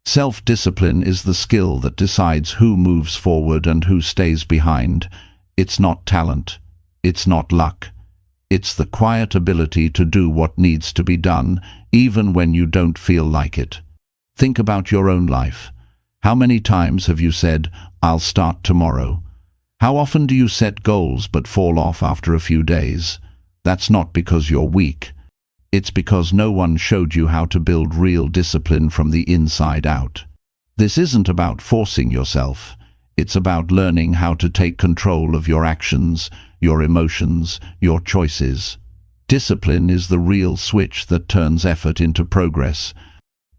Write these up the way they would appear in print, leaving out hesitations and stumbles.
Self-discipline is the skill that decides who moves forward and who stays behind. It's not talent. It's not luck. It's the quiet ability to do what needs to be done, even when you don't feel like it. Think about your own life. How many times have you said, "I'll start tomorrow"? How often do you set goals but fall off after a few days? That's not because you're weak. It's because no one showed you how to build real discipline from the inside out. This isn't about forcing yourself. It's about learning how to take control of your actions, your emotions, your choices. Discipline is the real switch that turns effort into progress.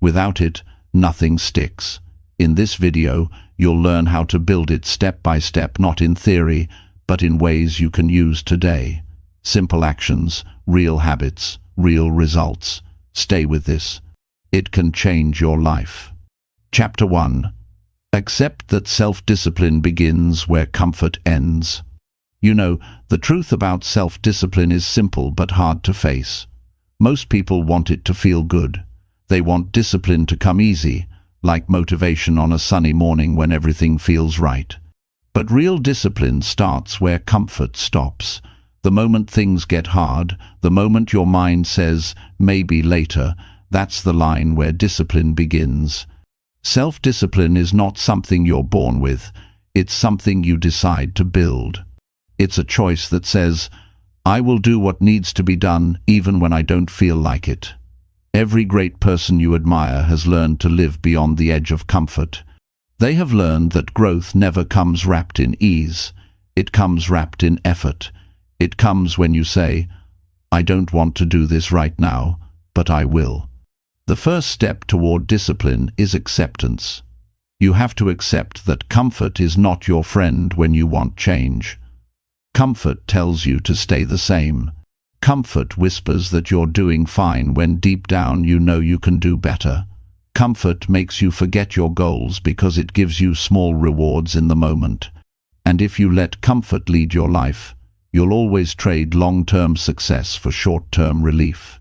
Without it, nothing sticks. In this video, you'll learn how to build it step by step, not in theory, but in ways you can use today. Simple actions, real habits, real results. Stay with this. It can change your life. Chapter 1. Accept that self-discipline begins where comfort ends. You know, the truth about self-discipline is simple but hard to face. Most people want it to feel good. They want discipline to come easy, like motivation on a sunny morning when everything feels right. But real discipline starts where comfort stops. The moment things get hard, the moment your mind says, "maybe later," that's the line where discipline begins. Self-discipline is not something you're born with. It's something you decide to build. It's a choice that says, "I will do what needs to be done even when I don't feel like it." Every great person you admire has learned to live beyond the edge of comfort. They have learned that growth never comes wrapped in ease. It comes wrapped in effort. It comes when you say, "I don't want to do this right now, but I will." The first step toward discipline is acceptance. You have to accept that comfort is not your friend when you want change. Comfort tells you to stay the same. Comfort whispers that you're doing fine when deep down you know you can do better. Comfort makes you forget your goals because it gives you small rewards in the moment. And if you let comfort lead your life, you'll always trade long-term success for short-term relief.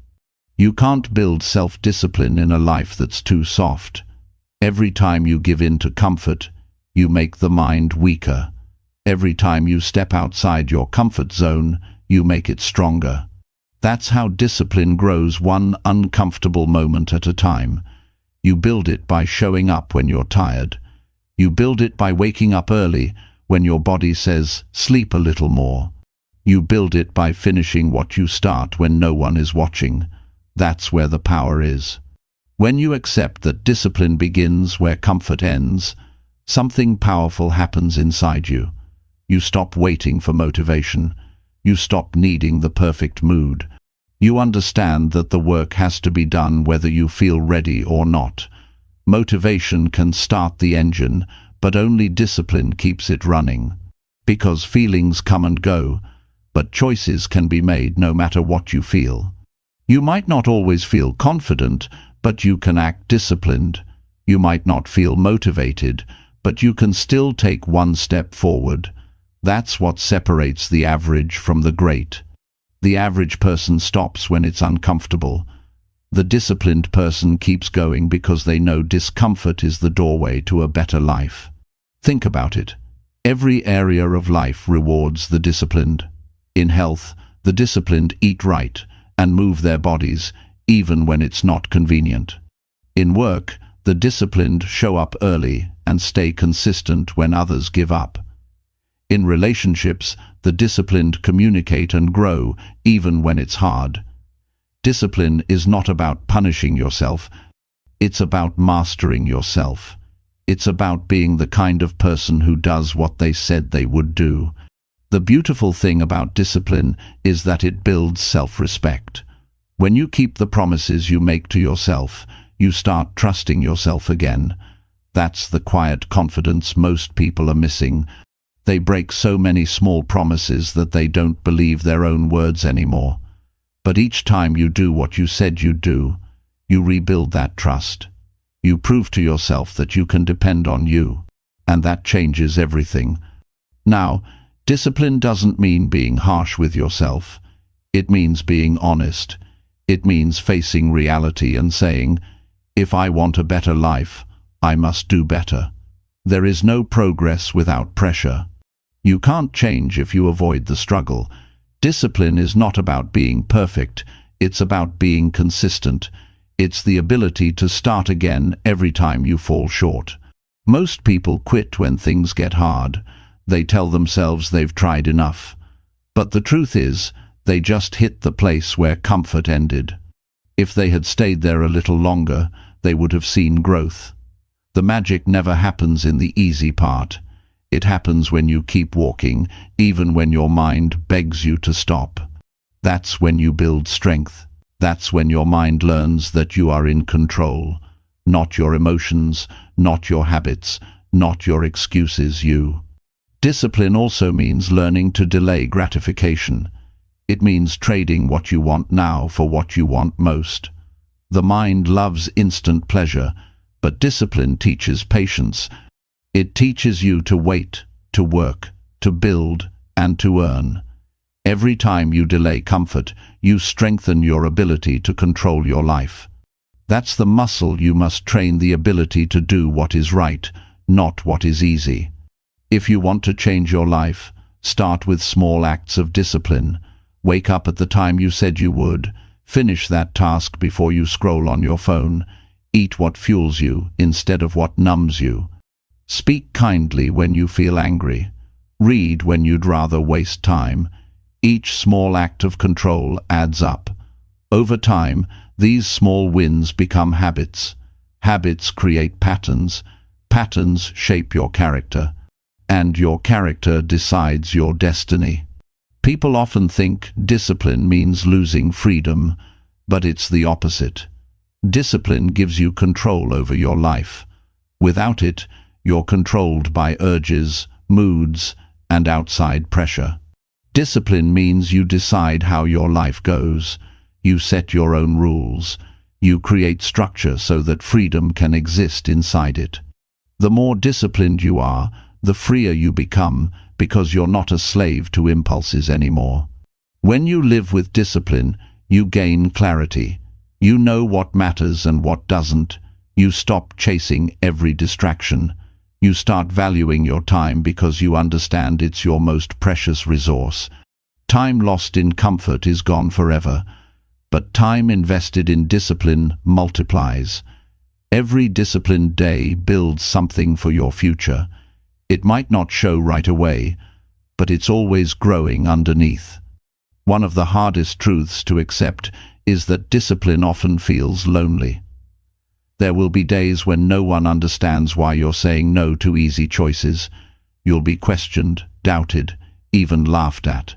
You can't build self-discipline in a life that's too soft. Every time you give in to comfort, you make the mind weaker. Every time you step outside your comfort zone, you make it stronger. That's how discipline grows, one uncomfortable moment at a time. You build it by showing up when you're tired. You build it by waking up early when your body says, "sleep a little more." You build it by finishing what you start when no one is watching. That's where the power is. When you accept that discipline begins where comfort ends, something powerful happens inside you. You stop waiting for motivation. You stop needing the perfect mood. You understand that the work has to be done whether you feel ready or not. Motivation can start the engine, but only discipline keeps it running. Because feelings come and go, but choices can be made no matter what you feel. You might not always feel confident, but you can act disciplined. You might not feel motivated, but you can still take one step forward. That's what separates the average from the great. The average person stops when it's uncomfortable. The disciplined person keeps going because they know discomfort is the doorway to a better life. Think about it. Every area of life rewards the disciplined. In health, the disciplined eat right and move their bodies, even when it's not convenient. In work, the disciplined show up early and stay consistent when others give up. In relationships, the disciplined communicate and grow, even when it's hard. Discipline is not about punishing yourself. It's about mastering yourself. It's about being the kind of person who does what they said they would do. The beautiful thing about discipline is that it builds self-respect. When you keep the promises you make to yourself, you start trusting yourself again. That's the quiet confidence most people are missing. They break so many small promises that they don't believe their own words anymore. But each time you do what you said you'd do, you rebuild that trust. You prove to yourself that you can depend on you, and that changes everything. Now, discipline doesn't mean being harsh with yourself. It means being honest. It means facing reality and saying, "If I want a better life, I must do better. There is no progress without pressure. You can't change if you avoid the struggle. Discipline is not about being perfect, it's about being consistent. It's the ability to start again every time you fall short. Most people quit when things get hard. They tell themselves they've tried enough. But the truth is, they just hit the place where comfort ended. If they had stayed there a little longer, they would have seen growth. The magic never happens in the easy part. It happens when you keep walking, even when your mind begs you to stop. That's when you build strength. That's when your mind learns that you are in control. Not your emotions, not your habits, not your excuses, you. Discipline also means learning to delay gratification. It means trading what you want now for what you want most. The mind loves instant pleasure, but discipline teaches patience. It teaches you to wait, to work, to build, and to earn. Every time you delay comfort, you strengthen your ability to control your life. That's the muscle you must train, the ability to do what is right, not what is easy. If you want to change your life, start with small acts of discipline. Wake up at the time you said you would. Finish that task before you scroll on your phone. Eat what fuels you instead of what numbs you. Speak kindly when you feel angry. Read when you'd rather waste time. Each small act of control adds up. Over time, these small wins become habits. Habits create patterns. Patterns shape your character. And your character decides your destiny. People often think discipline means losing freedom, but it's the opposite. Discipline gives you control over your life. Without it, you're controlled by urges, moods, and outside pressure. Discipline means you decide how your life goes. You set your own rules. You create structure so that freedom can exist inside it. The more disciplined you are, the freer you become, because you're not a slave to impulses anymore. When you live with discipline, you gain clarity. You know what matters and what doesn't. You stop chasing every distraction. You start valuing your time because you understand it's your most precious resource. Time lost in comfort is gone forever, but time invested in discipline multiplies. Every disciplined day builds something for your future. It might not show right away, but it's always growing underneath. One of the hardest truths to accept is that discipline often feels lonely. There will be days when no one understands why you're saying no to easy choices. You'll be questioned, doubted, even laughed at.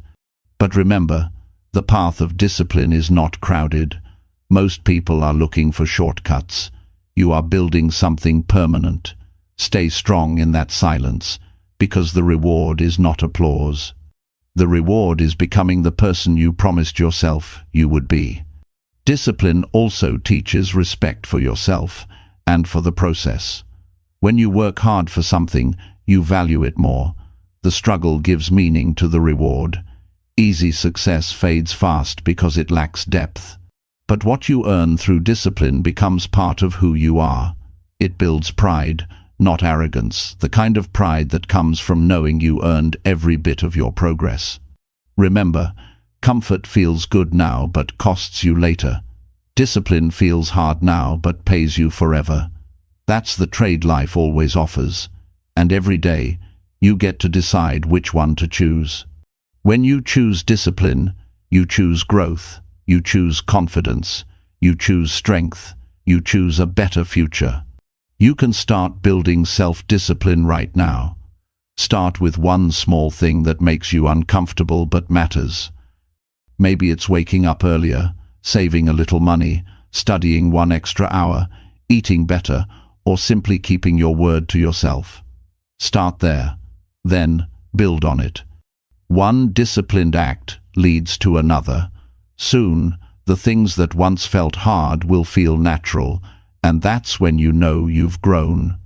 But remember, the path of discipline is not crowded. Most people are looking for shortcuts. You are building something permanent. Stay strong in that silence, because the reward is not applause. The reward is becoming the person you promised yourself you would be. Discipline also teaches respect for yourself and for the process. When you work hard for something, you value it more. The struggle gives meaning to the reward. Easy success fades fast because it lacks depth. But what you earn through discipline becomes part of who you are. It builds pride, not arrogance, the kind of pride that comes from knowing you earned every bit of your progress. Remember, comfort feels good now but costs you later. Discipline feels hard now but pays you forever. That's the trade life always offers. And every day, you get to decide which one to choose. When you choose discipline, you choose growth, you choose confidence, you choose strength, you choose a better future. You can start building self-discipline right now. Start with one small thing that makes you uncomfortable but matters. Maybe it's waking up earlier, saving a little money, studying 1 extra hour, eating better, or simply keeping your word to yourself. Start there, then build on it. One disciplined act leads to another. Soon, the things that once felt hard will feel natural, and that's when you know you've grown.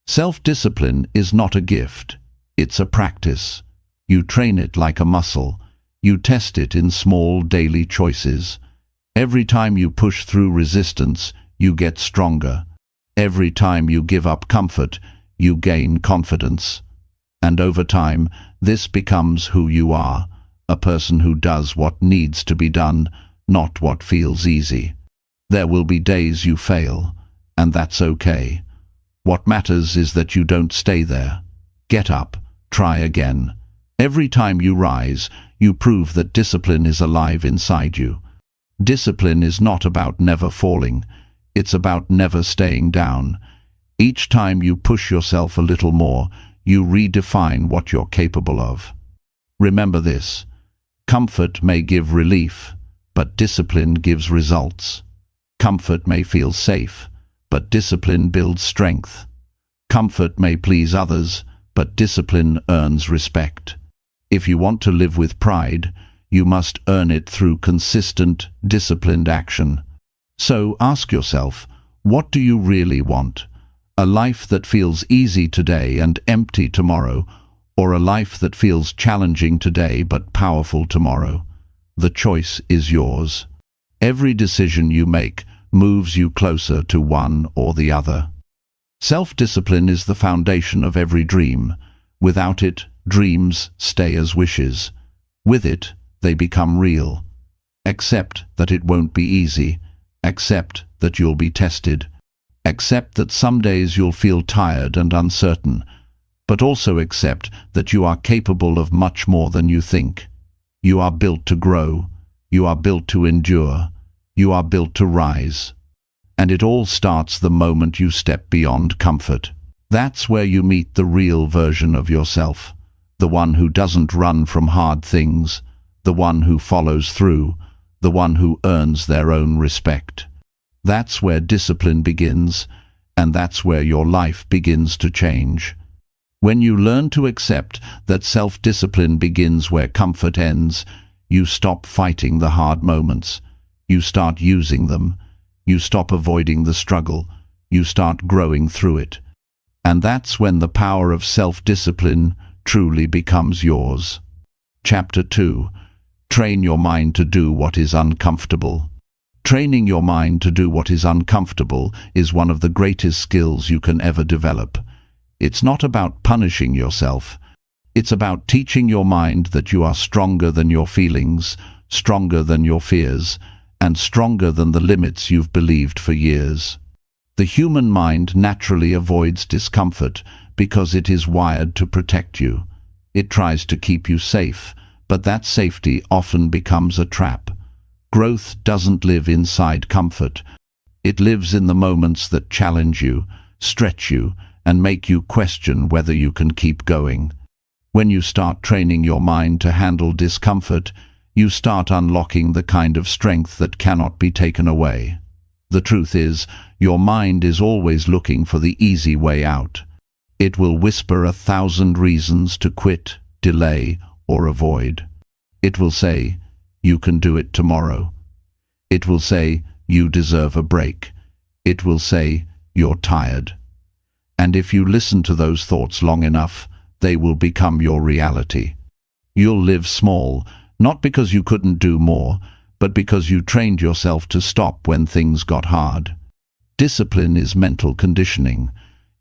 Self-discipline is not a gift. It's a practice. You train it like a muscle. You test it in small daily choices. Every time you push through resistance, you get stronger. Every time you give up comfort, you gain confidence. And over time, this becomes who you are, a person who does what needs to be done, not what feels easy. There will be days you fail, and that's okay. What matters is that you don't stay there. Get up, try again. Every time you rise, you prove that discipline is alive inside you. Discipline is not about never falling. It's about never staying down. Each time you push yourself a little more, you redefine what you're capable of. Remember this: comfort may give relief, but discipline gives results. Comfort may feel safe, but discipline builds strength. Comfort may please others, but discipline earns respect. If you want to live with pride, you must earn it through consistent, disciplined action. So ask yourself, what do you really want? A life that feels easy today and empty tomorrow, or a life that feels challenging today but powerful tomorrow? The choice is yours. Every decision you make moves you closer to one or the other. Self-discipline is the foundation of every dream. Without it, dreams stay as wishes. With it, they become real. Accept that it won't be easy. Accept that you'll be tested. Accept that some days you'll feel tired and uncertain, but also accept that you are capable of much more than you think. You are built to grow. You are built to endure. You are built to rise. And it all starts the moment you step beyond comfort. That's where you meet the real version of yourself, the one who doesn't run from hard things, the one who follows through, the one who earns their own respect. That's where discipline begins, and that's where your life begins to change. When you learn to accept that self-discipline begins where comfort ends, you stop fighting the hard moments. You start using them. You stop avoiding the struggle. You start growing through it. And that's when the power of self-discipline truly becomes yours. Chapter 2. Train your mind to do what is uncomfortable. Training your mind to do what is uncomfortable is one of the greatest skills you can ever develop. It's not about punishing yourself. It's about teaching your mind that you are stronger than your feelings, stronger than your fears, and stronger than the limits you've believed for years. The human mind naturally avoids discomfort because it is wired to protect you. It tries to keep you safe, but that safety often becomes a trap. Growth doesn't live inside comfort. It lives in the moments that challenge you, stretch you, and make you question whether you can keep going. When you start training your mind to handle discomfort, you start unlocking the kind of strength that cannot be taken away. The truth is, your mind is always looking for the easy way out. It will whisper 1,000 reasons to quit, delay, or avoid. It will say, "You can do it tomorrow." It will say, "You deserve a break." It will say, "You're tired." And if you listen to those thoughts long enough, they will become your reality. You'll live small, not because you couldn't do more, but because you trained yourself to stop when things got hard. Discipline is mental conditioning.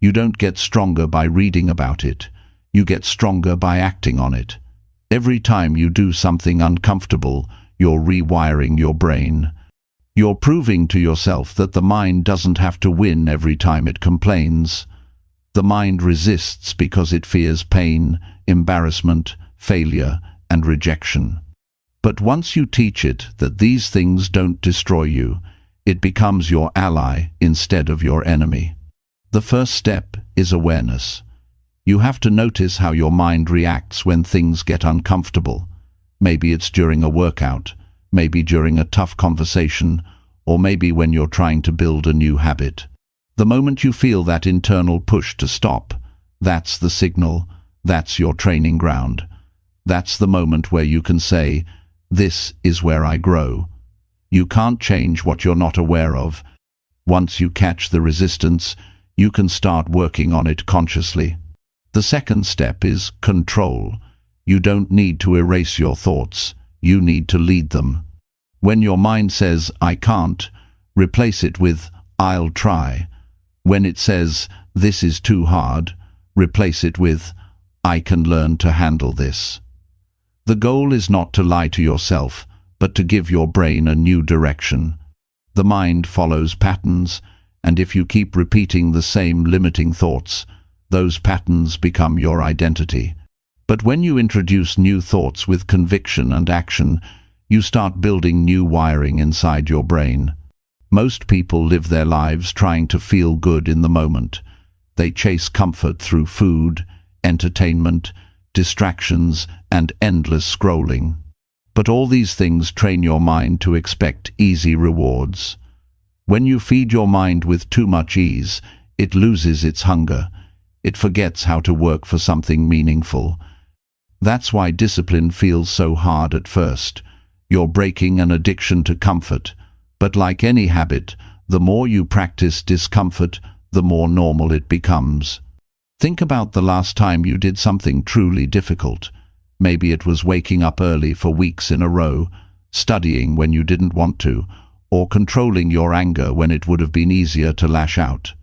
You don't get stronger by reading about it. You get stronger by acting on it. Every time you do something uncomfortable, you're rewiring your brain. You're proving to yourself that the mind doesn't have to win every time it complains. The mind resists because it fears pain, embarrassment, failure, and rejection. But once you teach it that these things don't destroy you, it becomes your ally instead of your enemy. The first step is awareness. You have to notice how your mind reacts when things get uncomfortable. Maybe it's during a workout, maybe during a tough conversation, or maybe when you're trying to build a new habit. The moment you feel that internal push to stop, that's the signal, that's your training ground. That's the moment where you can say, "This is where I grow." You can't change what you're not aware of. Once you catch the resistance, you can start working on it consciously. The second step is control. You don't need to erase your thoughts. You need to lead them. When your mind says, "I can't," replace it with, "I'll try." When it says, "This is too hard," replace it with, "I can learn to handle this." The goal is not to lie to yourself, but to give your brain a new direction. The mind follows patterns, and if you keep repeating the same limiting thoughts, those patterns become your identity. But when you introduce new thoughts with conviction and action, you start building new wiring inside your brain. Most people live their lives trying to feel good in the moment. They chase comfort through food, entertainment, distractions, and endless scrolling. But all these things train your mind to expect easy rewards. When you feed your mind with too much ease, it loses its hunger. It forgets how to work for something meaningful. That's why discipline feels so hard at first. You're breaking an addiction to comfort. But like any habit, the more you practice discomfort, the more normal it becomes. Think about the last time you did something truly difficult. Maybe it was waking up early for weeks in a row, studying when you didn't want to, or controlling your anger when it would have been easier to lash out.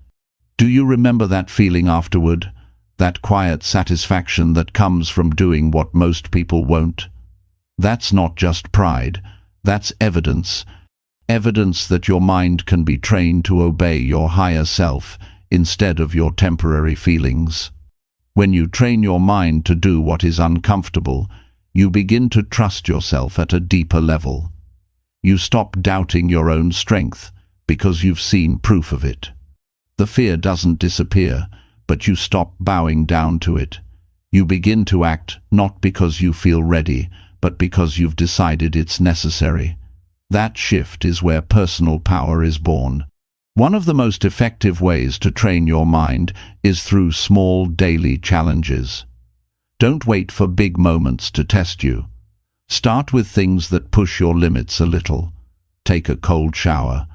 Do you remember that feeling afterward? That quiet satisfaction that comes from doing what most people won't? That's not just pride. That's evidence. Evidence that your mind can be trained to obey your higher self instead of your temporary feelings. When you train your mind to do what is uncomfortable, you begin to trust yourself at a deeper level. You stop doubting your own strength because you've seen proof of it. The fear doesn't disappear, but you stop bowing down to it. You begin to act not because you feel ready, but because you've decided it's necessary. That shift is where personal power is born. One of the most effective ways to train your mind is through small daily challenges. Don't wait for big moments to test you. Start with things that push your limits a little. Take a cold shower.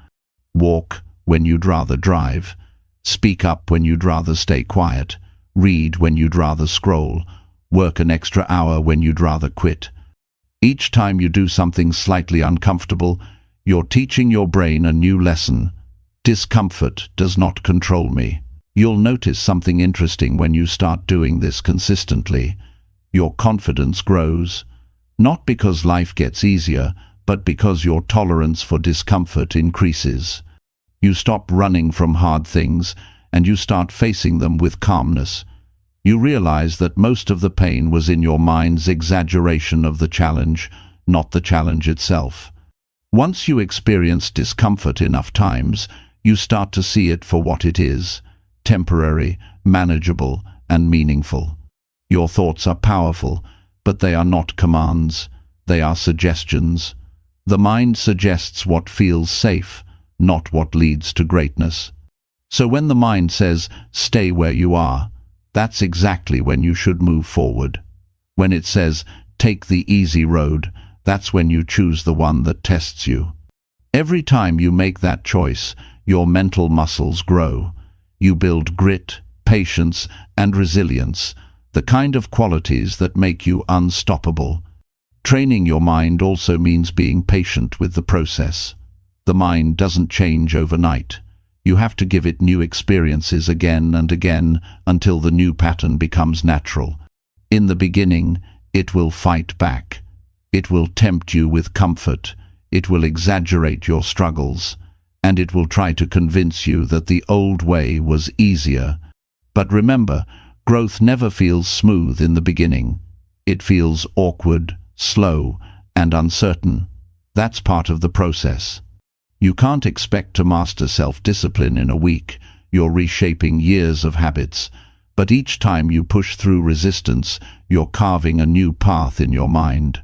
Walk when you'd rather drive. Speak up when you'd rather stay quiet. Read when you'd rather scroll. Work an extra hour when you'd rather quit. Each time you do something slightly uncomfortable, you're teaching your brain a new lesson. Discomfort does not control me. You'll notice something interesting when you start doing this consistently. Your confidence grows, not because life gets easier, but because your tolerance for discomfort increases. You stop running from hard things, and you start facing them with calmness. You realize that most of the pain was in your mind's exaggeration of the challenge, not the challenge itself. Once you experience discomfort enough times, you start to see it for what it is: temporary, manageable, and meaningful. Your thoughts are powerful, but they are not commands. They are suggestions. The mind suggests what feels safe, not what leads to greatness. So when the mind says, "Stay where you are," that's exactly when you should move forward. When it says, "Take the easy road," that's when you choose the one that tests you. Every time you make that choice, your mental muscles grow. You build grit, patience, and resilience, the kind of qualities that make you unstoppable. Training your mind also means being patient with the process. The mind doesn't change overnight. You have to give it new experiences again and again until the new pattern becomes natural. In the beginning, it will fight back. It will tempt you with comfort. It will exaggerate your struggles. And it will try to convince you that the old way was easier. But remember, growth never feels smooth in the beginning. It feels awkward, slow, and uncertain. That's part of the process. You can't expect to master self-discipline in a week. You're reshaping years of habits. But each time you push through resistance, you're carving a new path in your mind.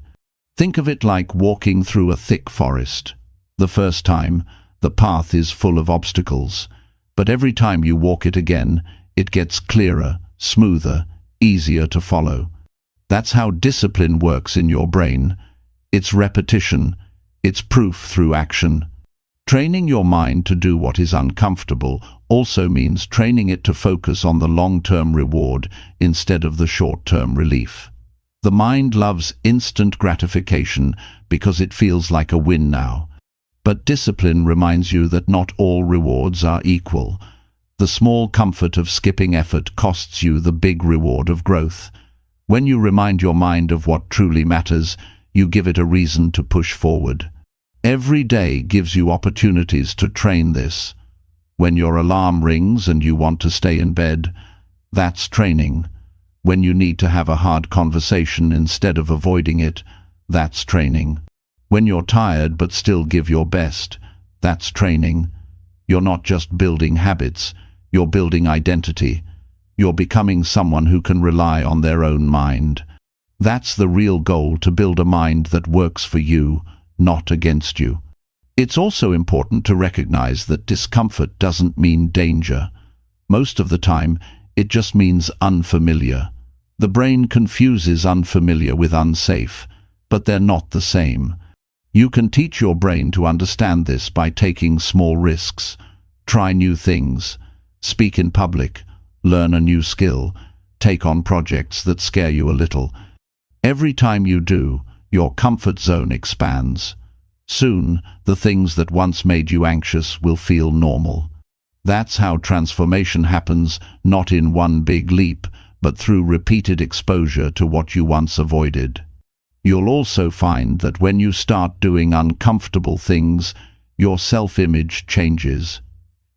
Think of it like walking through a thick forest. The first time, the path is full of obstacles. But every time you walk it again, it gets clearer, smoother, easier to follow. That's how discipline works in your brain. It's repetition. It's proof through action. Training your mind to do what is uncomfortable also means training it to focus on the long-term reward instead of the short-term relief. The mind loves instant gratification because it feels like a win now. But discipline reminds you that not all rewards are equal. The small comfort of skipping effort costs you the big reward of growth. When you remind your mind of what truly matters, you give it a reason to push forward. Every day gives you opportunities to train this. When your alarm rings and you want to stay in bed, that's training. When you need to have a hard conversation instead of avoiding it, that's training. When you're tired but still give your best, that's training. You're not just building habits, you're building identity. You're becoming someone who can rely on their own mind. That's the real goal, to build a mind that works for you, not against you. It's also important to recognize that discomfort doesn't mean danger. Most of the time, it just means unfamiliar. The brain confuses unfamiliar with unsafe, but they're not the same. You can teach your brain to understand this by taking small risks. Try new things. Speak in public. Learn a new skill. Take on projects that scare you a little. Every time you do, your comfort zone expands. Soon, the things that once made you anxious will feel normal. That's how transformation happens, not in one big leap, but through repeated exposure to what you once avoided. You'll also find that when you start doing uncomfortable things, your self-image changes.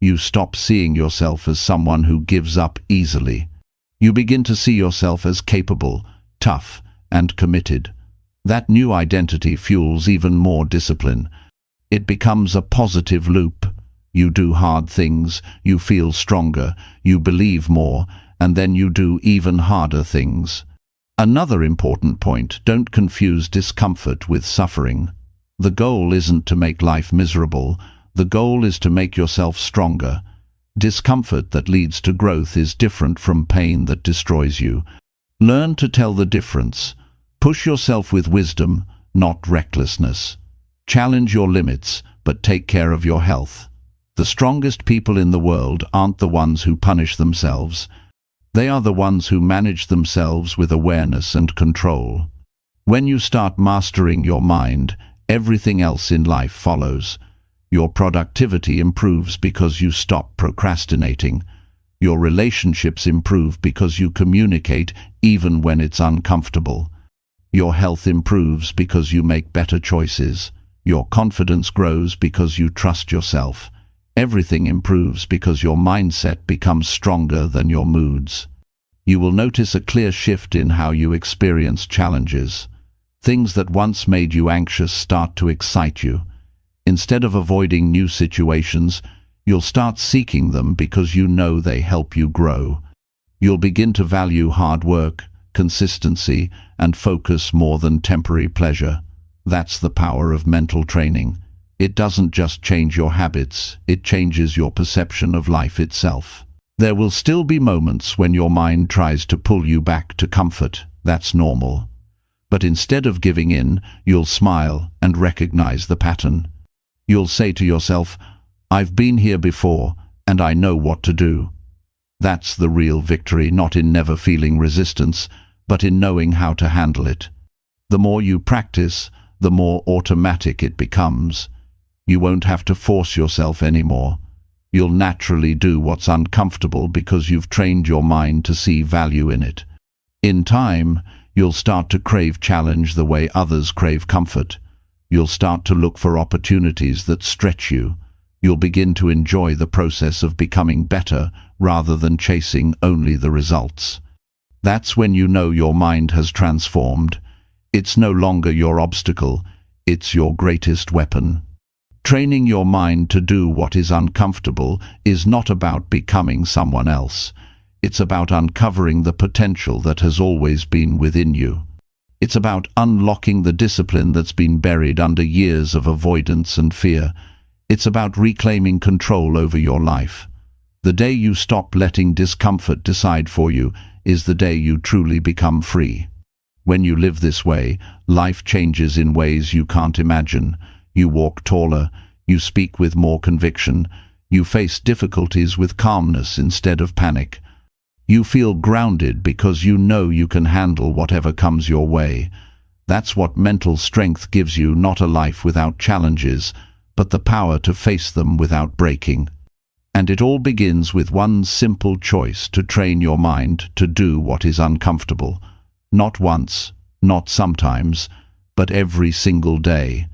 You stop seeing yourself as someone who gives up easily. You begin to see yourself as capable, tough, and committed. That new identity fuels even more discipline. It becomes a positive loop. You do hard things, you feel stronger, you believe more, and then you do even harder things. Another important point: don't confuse discomfort with suffering. The goal isn't to make life miserable. The goal is to make yourself stronger. Discomfort that leads to growth is different from pain that destroys you. Learn to tell the difference. Push yourself with wisdom, not recklessness. Challenge your limits, but take care of your health. The strongest people in the world aren't the ones who punish themselves. They are the ones who manage themselves with awareness and control. When you start mastering your mind, everything else in life follows. Your productivity improves because you stop procrastinating. Your relationships improve because you communicate even when it's uncomfortable. Your health improves because you make better choices. Your confidence grows because you trust yourself. Everything improves because your mindset becomes stronger than your moods. You will notice a clear shift in how you experience challenges. Things that once made you anxious start to excite you. Instead of avoiding new situations, you'll start seeking them because you know they help you grow. You'll begin to value hard work, consistency, and focus more than temporary pleasure. That's the power of mental training. It doesn't just change your habits, it changes your perception of life itself. There will still be moments when your mind tries to pull you back to comfort. That's normal. But instead of giving in, you'll smile and recognize the pattern. You'll say to yourself, "I've been here before, and I know what to do." That's the real victory, not in never feeling resistance, but in knowing how to handle it. The more you practice, the more automatic it becomes. You won't have to force yourself anymore. You'll naturally do what's uncomfortable because you've trained your mind to see value in it. In time, you'll start to crave challenge the way others crave comfort. You'll start to look for opportunities that stretch you. You'll begin to enjoy the process of becoming better rather than chasing only the results. That's when you know your mind has transformed. It's no longer your obstacle, it's your greatest weapon. Training your mind to do what is uncomfortable is not about becoming someone else. It's about uncovering the potential that has always been within you. It's about unlocking the discipline that's been buried under years of avoidance and fear. It's about reclaiming control over your life. The day you stop letting discomfort decide for you is the day you truly become free. When you live this way, life changes in ways you can't imagine. You walk taller, you speak with more conviction, you face difficulties with calmness instead of panic. You feel grounded because you know you can handle whatever comes your way. That's what mental strength gives you, not a life without challenges, but the power to face them without breaking. And it all begins with one simple choice to train your mind to do what is uncomfortable. Not once, not sometimes, but every single day.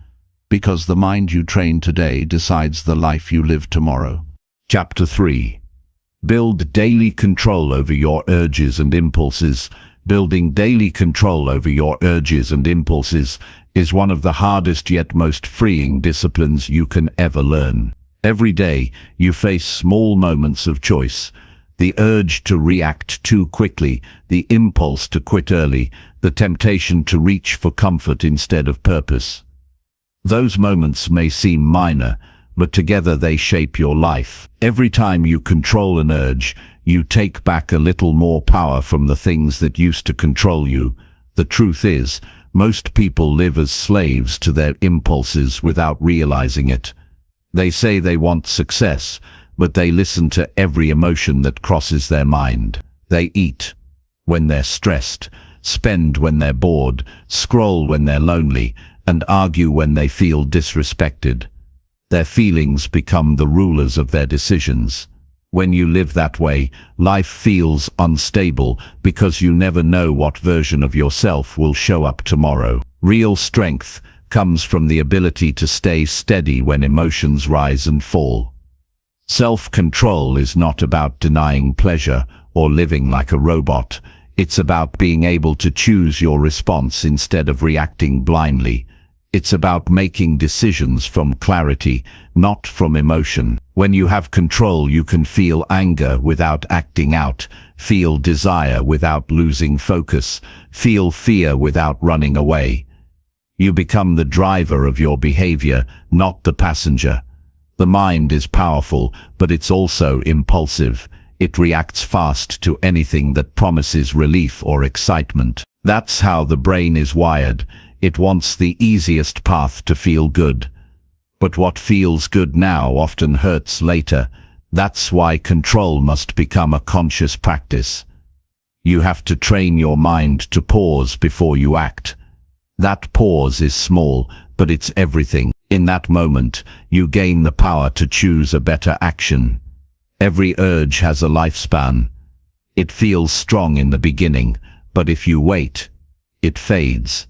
Because the mind you train today decides the life you live tomorrow. Chapter 3. Build daily control over your urges and impulses. Building daily control over your urges and impulses is one of the hardest yet most freeing disciplines you can ever learn. Every day, you face small moments of choice. The urge to react too quickly, the impulse to quit early, the temptation to reach for comfort instead of purpose. Those moments may seem minor, but together they shape your life. Every time you control an urge, you take back a little more power from the things that used to control you. The truth is, most people live as slaves to their impulses without realizing it. They say they want success, but they listen to every emotion that crosses their mind. They eat when they're stressed, spend when they're bored, scroll when they're lonely, and argue when they feel disrespected. Their feelings become the rulers of their decisions. When you live that way, life feels unstable because you never know what version of yourself will show up tomorrow. Real strength comes from the ability to stay steady when emotions rise and fall. Self-control is not about denying pleasure or living like a robot. It's about being able to choose your response instead of reacting blindly. It's about making decisions from clarity, not from emotion. When you have control, you can feel anger without acting out, feel desire without losing focus, feel fear without running away. You become the driver of your behavior, not the passenger. The mind is powerful, but it's also impulsive. It reacts fast to anything that promises relief or excitement. That's how the brain is wired. It wants the easiest path to feel good. But what feels good now often hurts later. That's why control must become a conscious practice. You have to train your mind to pause before you act. That pause is small, but it's everything. In that moment, you gain the power to choose a better action. Every urge has a lifespan. It feels strong in the beginning, but if you wait, it fades.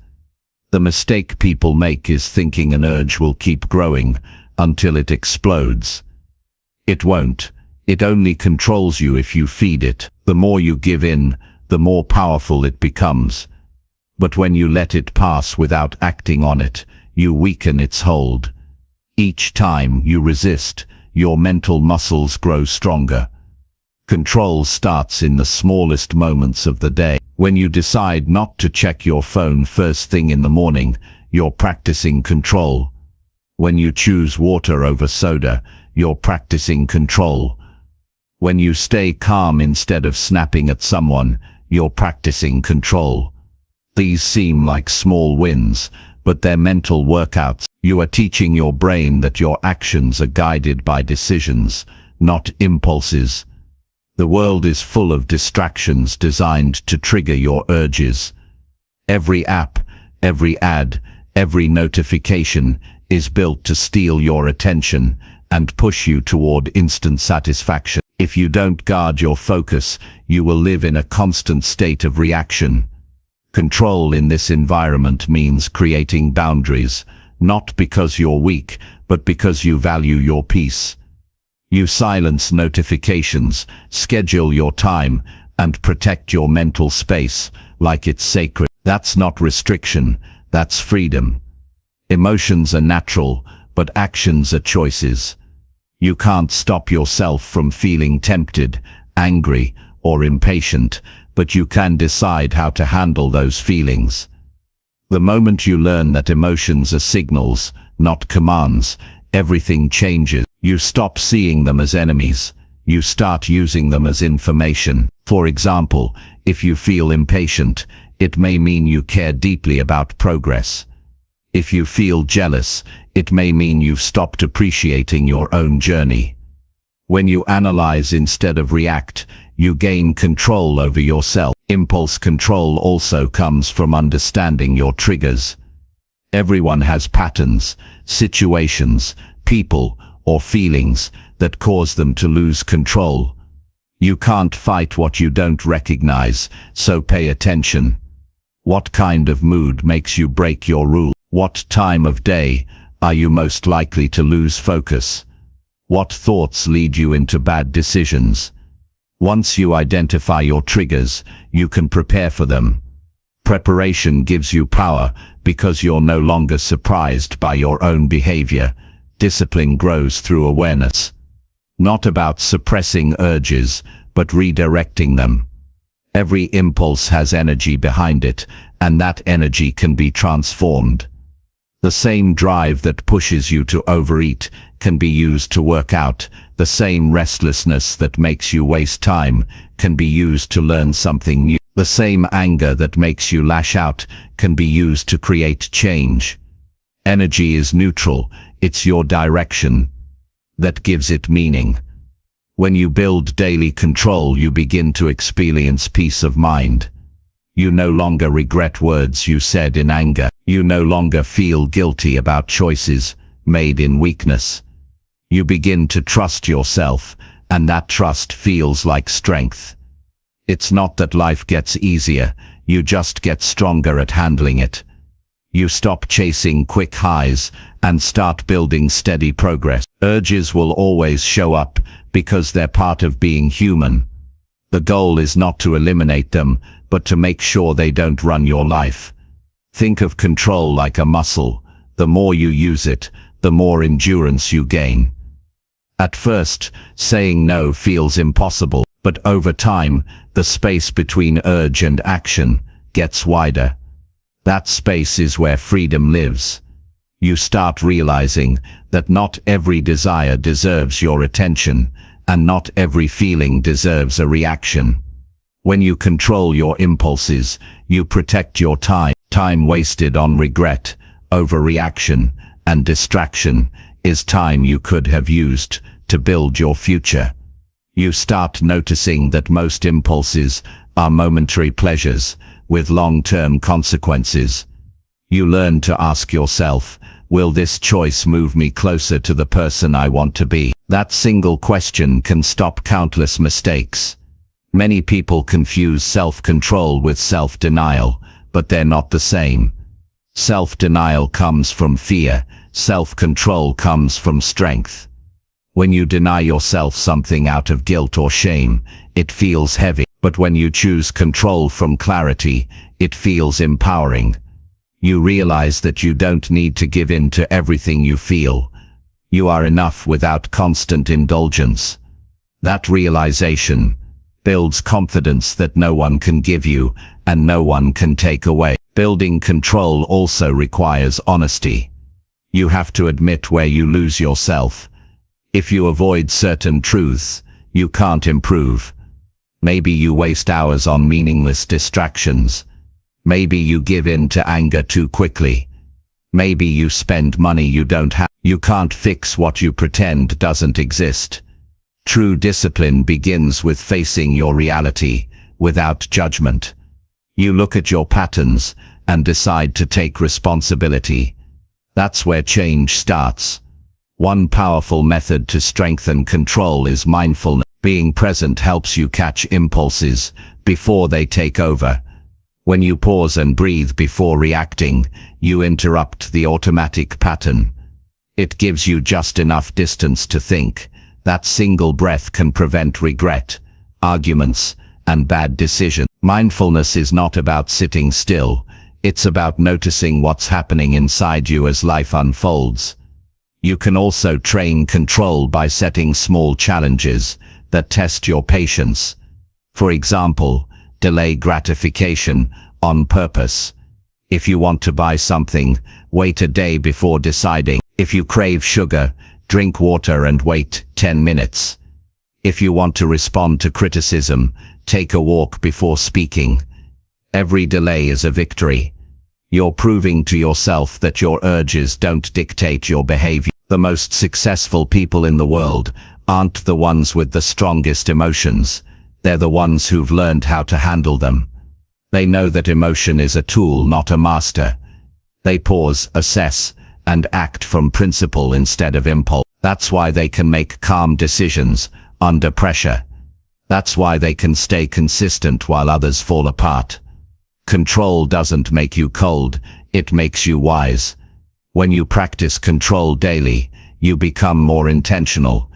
The mistake people make is thinking an urge will keep growing until it explodes. It won't. It only controls you if you feed it. The more you give in, the more powerful it becomes. But when you let it pass without acting on it, you weaken its hold. Each time you resist, your mental muscles grow stronger. Control starts in the smallest moments of the day. When you decide not to check your phone first thing in the morning, you're practicing control. When you choose water over soda, you're practicing control. When you stay calm instead of snapping at someone, you're practicing control. These seem like small wins, but they're mental workouts. You are teaching your brain that your actions are guided by decisions, not impulses. The world is full of distractions designed to trigger your urges. Every app, every ad, every notification is built to steal your attention and push you toward instant satisfaction. If you don't guard your focus, you will live in a constant state of reaction. Control in this environment means creating boundaries, not because you're weak, but because you value your peace. You silence notifications, schedule your time, and protect your mental space like it's sacred. That's not restriction, that's freedom. Emotions are natural, but actions are choices. You can't stop yourself from feeling tempted, angry, or impatient, but you can decide how to handle those feelings. The moment you learn that emotions are signals, not commands, everything changes. You stop seeing them as enemies. You start using them as information. For example, if you feel impatient, it may mean you care deeply about progress. If you feel jealous, it may mean you've stopped appreciating your own journey. When you analyze instead of react, you gain control over yourself. Impulse control also comes from understanding your triggers. Everyone has patterns, situations, people, or feelings that cause them to lose control. You can't fight what you don't recognize, so pay attention. What kind of mood makes you break your rule? What time of day are you most likely to lose focus? What thoughts lead you into bad decisions? Once you identify your triggers, you can prepare for them. Preparation gives you power because you're no longer surprised by your own behavior. Discipline grows through awareness. Not about suppressing urges, but redirecting them. Every impulse has energy behind it, and that energy can be transformed. The same drive that pushes you to overeat can be used to work out. The same restlessness that makes you waste time can be used to learn something new. The same anger that makes you lash out can be used to create change. Energy is neutral. It's your direction that gives it meaning. When you build daily control, you begin to experience peace of mind. You no longer regret words you said in anger. You no longer feel guilty about choices made in weakness. You begin to trust yourself, and that trust feels like strength. It's not that life gets easier, you just get stronger at handling it. You stop chasing quick highs and start building steady progress. Urges will always show up because they're part of being human. The goal is not to eliminate them, but to make sure they don't run your life. Think of control like a muscle. The more you use it, the more endurance you gain. At first, saying no feels impossible, but over time, the space between urge and action gets wider. That space is where freedom lives. You start realizing that not every desire deserves your attention, and not every feeling deserves a reaction. When you control your impulses, you protect your time. Time wasted on regret, overreaction, and distraction is time you could have used to build your future. You start noticing that most impulses are momentary pleasures with long-term consequences. You learn to ask yourself, will this choice move me closer to the person I want to be? That single question can stop countless mistakes. Many people confuse self-control with self-denial, but they're not the same. Self-denial comes from fear. Self-control comes from strength. When you deny yourself something out of guilt or shame, it feels heavy. But when you choose control from clarity, it feels empowering. You realize that you don't need to give in to everything you feel. You are enough without constant indulgence. That realization builds confidence that no one can give you and no one can take away. Building control also requires honesty. You have to admit where you lose yourself. If you avoid certain truths, you can't improve. Maybe you waste hours on meaningless distractions. Maybe you give in to anger too quickly. Maybe you spend money you don't have. You can't fix what you pretend doesn't exist. True discipline begins with facing your reality without judgment. You look at your patterns and decide to take responsibility. That's where change starts. One powerful method to strengthen control is mindfulness. Being present helps you catch impulses before they take over. When you pause and breathe before reacting, you interrupt the automatic pattern. It gives you just enough distance to think. That single breath can prevent regret, arguments, and bad decisions. Mindfulness is not about sitting still. It's about noticing what's happening inside you as life unfolds. You can also train control by setting small challenges that test your patience. For example, delay gratification on purpose. If you want to buy something, wait a day before deciding. If you crave sugar, drink water and wait 10 minutes. If you want to respond to criticism, take a walk before speaking. Every delay is a victory. You're proving to yourself that your urges don't dictate your behavior. The most successful people in the world aren't the ones with the strongest emotions. They're the ones who've learned how to handle them. They know that emotion is a tool, not a master. They pause, assess, and act from principle instead of impulse. That's why they can make calm decisions under pressure. That's why they can stay consistent while others fall apart. Control doesn't make you cold, it makes you wise. When you practice control daily, you become more intentional.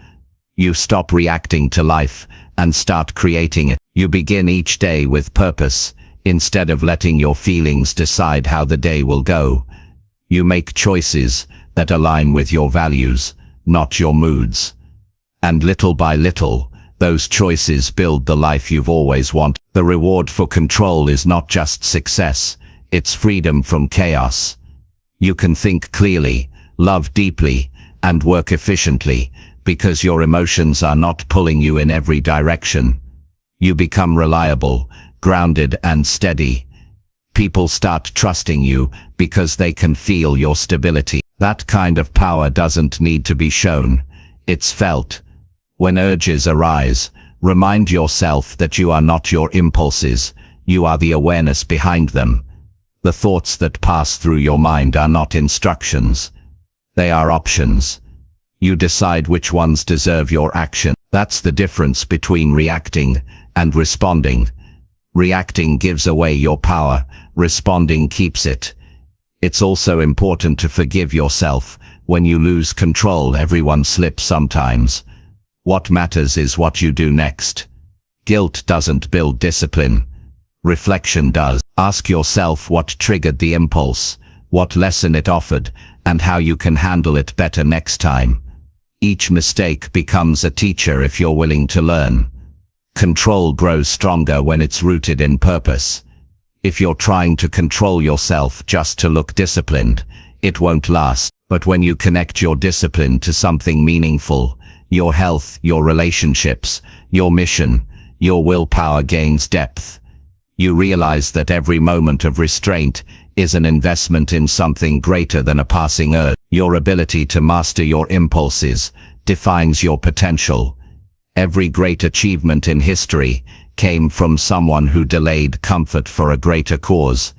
You stop reacting to life and start creating it. You begin each day with purpose, instead of letting your feelings decide how the day will go. You make choices that align with your values, not your moods. And little by little, those choices build the life you've always wanted. The reward for control is not just success, it's freedom from chaos. You can think clearly, love deeply, and work efficiently, because your emotions are not pulling you in every direction. You become reliable, grounded and steady. People start trusting you because they can feel your stability. That kind of power doesn't need to be shown, it's felt. When urges arise, remind yourself that you are not your impulses, you are the awareness behind them. The thoughts that pass through your mind are not instructions. They are options. You decide which ones deserve your action. That's the difference between reacting and responding. Reacting gives away your power, responding keeps it. It's also important to forgive yourself. When you lose control, everyone slips sometimes. What matters is what you do next. Guilt doesn't build discipline. Reflection does. Ask yourself what triggered the impulse, what lesson it offered, and how you can handle it better next time. Each mistake becomes a teacher if you're willing to learn. Control grows stronger when it's rooted in purpose. If you're trying to control yourself just to look disciplined, it won't last. But when you connect your discipline to something meaningful, your health, your relationships, your mission, your willpower gains depth. You realize that every moment of restraint is an investment in something greater than a passing urge. Your ability to master your impulses defines your potential. Every great achievement in history came from someone who delayed comfort for a greater cause.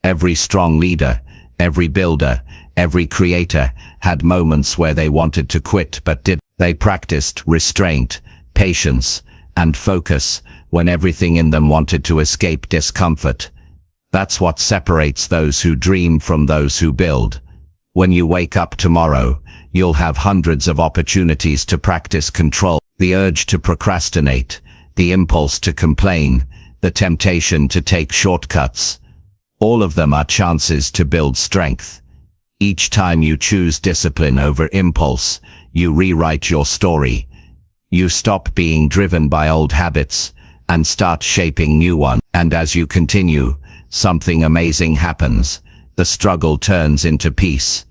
Every strong leader, every builder, every creator had moments where they wanted to quit but didn't. They practiced restraint, patience, and focus when everything in them wanted to escape discomfort. That's what separates those who dream from those who build. When you wake up tomorrow, you'll have hundreds of opportunities to practice control. The urge to procrastinate, the impulse to complain, the temptation to take shortcuts. All of them are chances to build strength. Each time you choose discipline over impulse, you rewrite your story. You stop being driven by old habits and start shaping new ones. And as you continue, something amazing happens. The struggle turns into peace.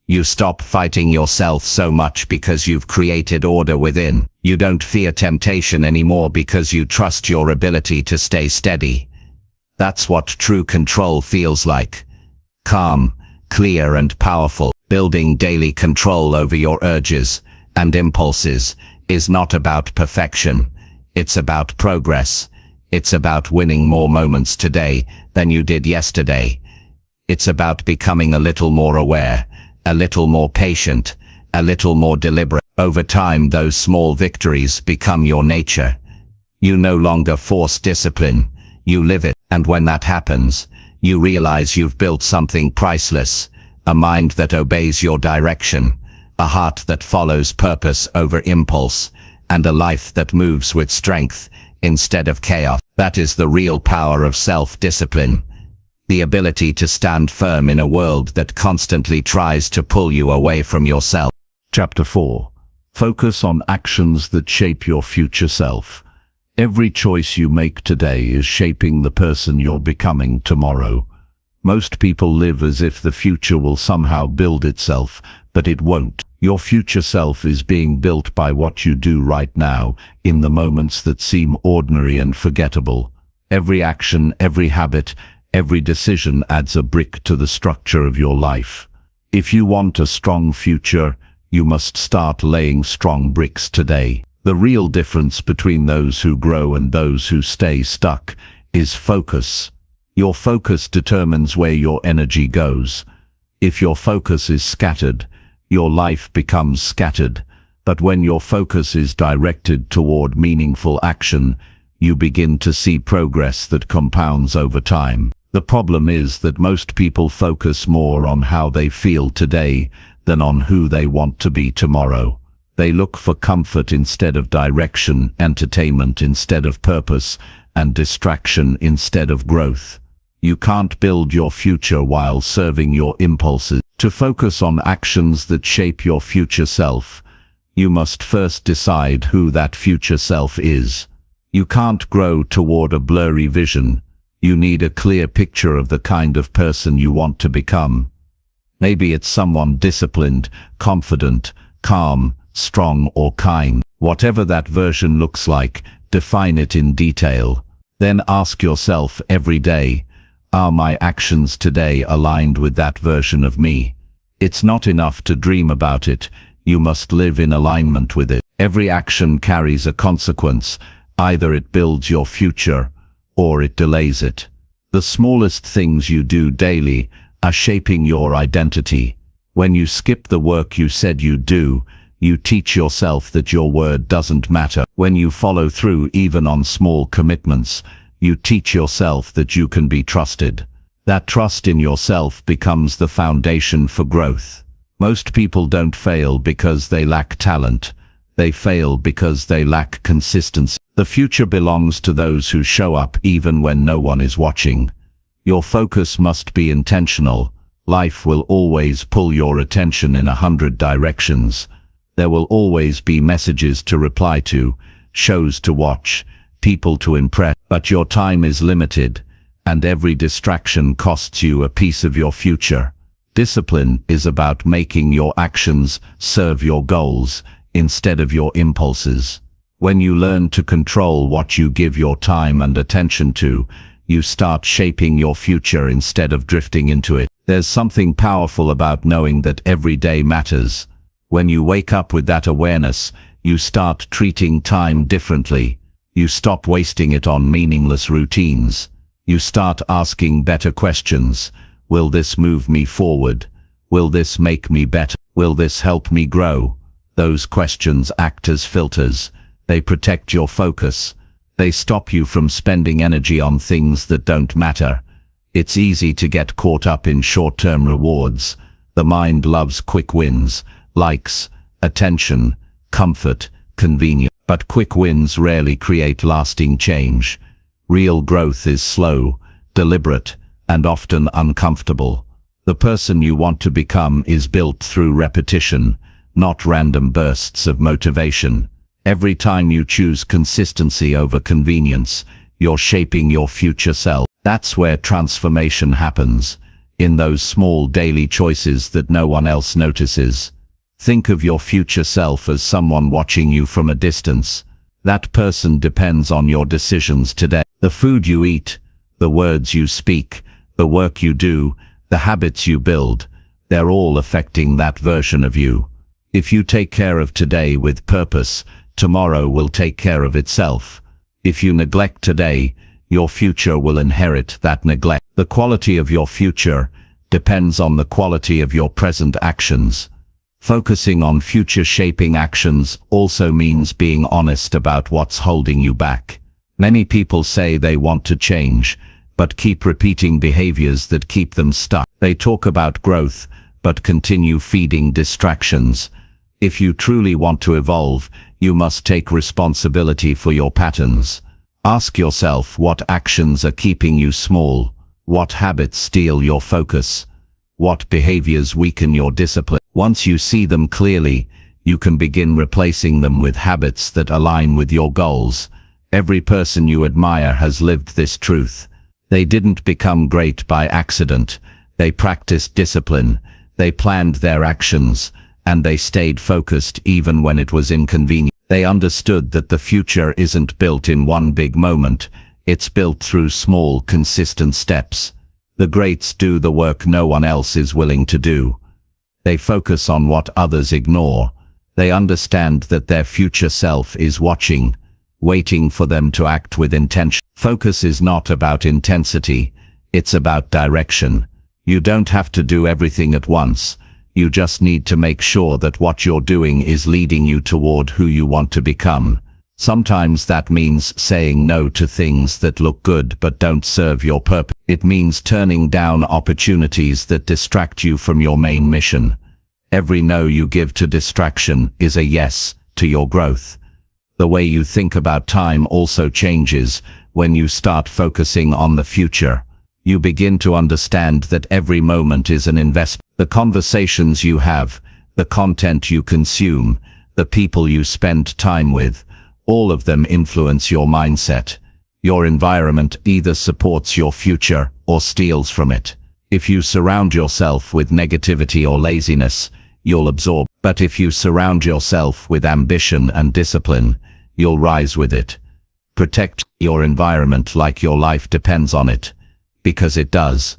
You stop fighting yourself so much because you've created order within. You don't fear temptation anymore because you trust your ability to stay steady. That's what true control feels like. Calm, clear and powerful. Building daily control over your urges and impulses is not about perfection. It's about progress. It's about winning more moments today than you did yesterday. It's about becoming a little more aware, a little more patient, a little more deliberate. Over time, those small victories become your nature. You no longer force discipline, you live it. And when that happens, you realize you've built something priceless. A mind that obeys your direction, a heart that follows purpose over impulse, and a life that moves with strength instead of chaos. That is the real power of self-discipline. The ability to stand firm in a world that constantly tries to pull you away from yourself. Chapter 4. Focus on actions that shape your future self. Every choice you make today is shaping the person you're becoming tomorrow. Most people live as if the future will somehow build itself, but it won't. Your future self is being built by what you do right now, in the moments that seem ordinary and forgettable. Every action, every habit, every decision adds a brick to the structure of your life. If you want a strong future, you must start laying strong bricks today. The real difference between those who grow and those who stay stuck is focus. Your focus determines where your energy goes. If your focus is scattered, your life becomes scattered. But when your focus is directed toward meaningful action, you begin to see progress that compounds over time. The problem is that most people focus more on how they feel today than on who they want to be tomorrow. They look for comfort instead of direction, entertainment instead of purpose, and distraction instead of growth. You can't build your future while serving your impulses. To focus on actions that shape your future self, you must first decide who that future self is. You can't grow toward a blurry vision. You need a clear picture of the kind of person you want to become. Maybe it's someone disciplined, confident, calm, strong or kind. Whatever that version looks like, define it in detail. Then ask yourself every day, are my actions today aligned with that version of me? It's not enough to dream about it, you must live in alignment with it. Every action carries a consequence, either it builds your future or it delays it. The smallest things you do daily are shaping your identity. When you skip the work you said you'd do, you teach yourself that your word doesn't matter. When you follow through even on small commitments, you teach yourself that you can be trusted. That trust in yourself becomes the foundation for growth. Most people don't fail because they lack talent. They fail because they lack consistency. The future belongs to those who show up even when no one is watching. Your focus must be intentional. Life will always pull your attention in 100 directions. There will always be messages to reply to, shows to watch, people to impress. But your time is limited, and every distraction costs you a piece of your future. Discipline is about making your actions serve your goals instead of your impulses. When you learn to control what you give your time and attention to, you start shaping your future instead of drifting into it. There's something powerful about knowing that every day matters. When you wake up with that awareness, you start treating time differently. You stop wasting it on meaningless routines. You start asking better questions. Will this move me forward? Will this make me better? Will this help me grow? Those questions act as filters. They protect your focus. They stop you from spending energy on things that don't matter. It's easy to get caught up in short-term rewards. The mind loves quick wins, likes, attention, comfort, convenience. But quick wins rarely create lasting change. Real growth is slow, deliberate, and often uncomfortable. The person you want to become is built through repetition, not random bursts of motivation. Every time you choose consistency over convenience, you're shaping your future self. That's where transformation happens, in those small daily choices that no one else notices. Think of your future self as someone watching you from a distance. That person depends on your decisions today. The food you eat, the words you speak, the work you do, the habits you build, they're all affecting that version of you. If you take care of today with purpose, tomorrow will take care of itself. If you neglect today, your future will inherit that neglect. The quality of your future depends on the quality of your present actions. Focusing on future-shaping actions also means being honest about what's holding you back. Many people say they want to change, but keep repeating behaviors that keep them stuck. They talk about growth, but continue feeding distractions. If you truly want to evolve, you must take responsibility for your patterns. Ask yourself what actions are keeping you small, what habits steal your focus, what behaviors weaken your discipline. Once you see them clearly, you can begin replacing them with habits that align with your goals. Every person you admire has lived this truth. They didn't become great by accident. They practiced discipline, they planned their actions, and they stayed focused even when it was inconvenient. They understood that the future isn't built in one big moment, it's built through small, consistent steps. The greats do the work no one else is willing to do. They focus on what others ignore. They understand that their future self is watching, waiting for them to act with intention. Focus is not about intensity, it's about direction. You don't have to do everything at once. You just need to make sure that what you're doing is leading you toward who you want to become. Sometimes that means saying no to things that look good but don't serve your purpose. It means turning down opportunities that distract you from your main mission. Every no you give to distraction is a yes to your growth. The way you think about time also changes when you start focusing on the future. You begin to understand that every moment is an investment. The conversations you have, the content you consume, the people you spend time with, all of them influence your mindset. Your environment either supports your future or steals from it. If you surround yourself with negativity or laziness, you'll absorb. But if you surround yourself with ambition and discipline, you'll rise with it. Protect your environment like your life depends on it, because it does.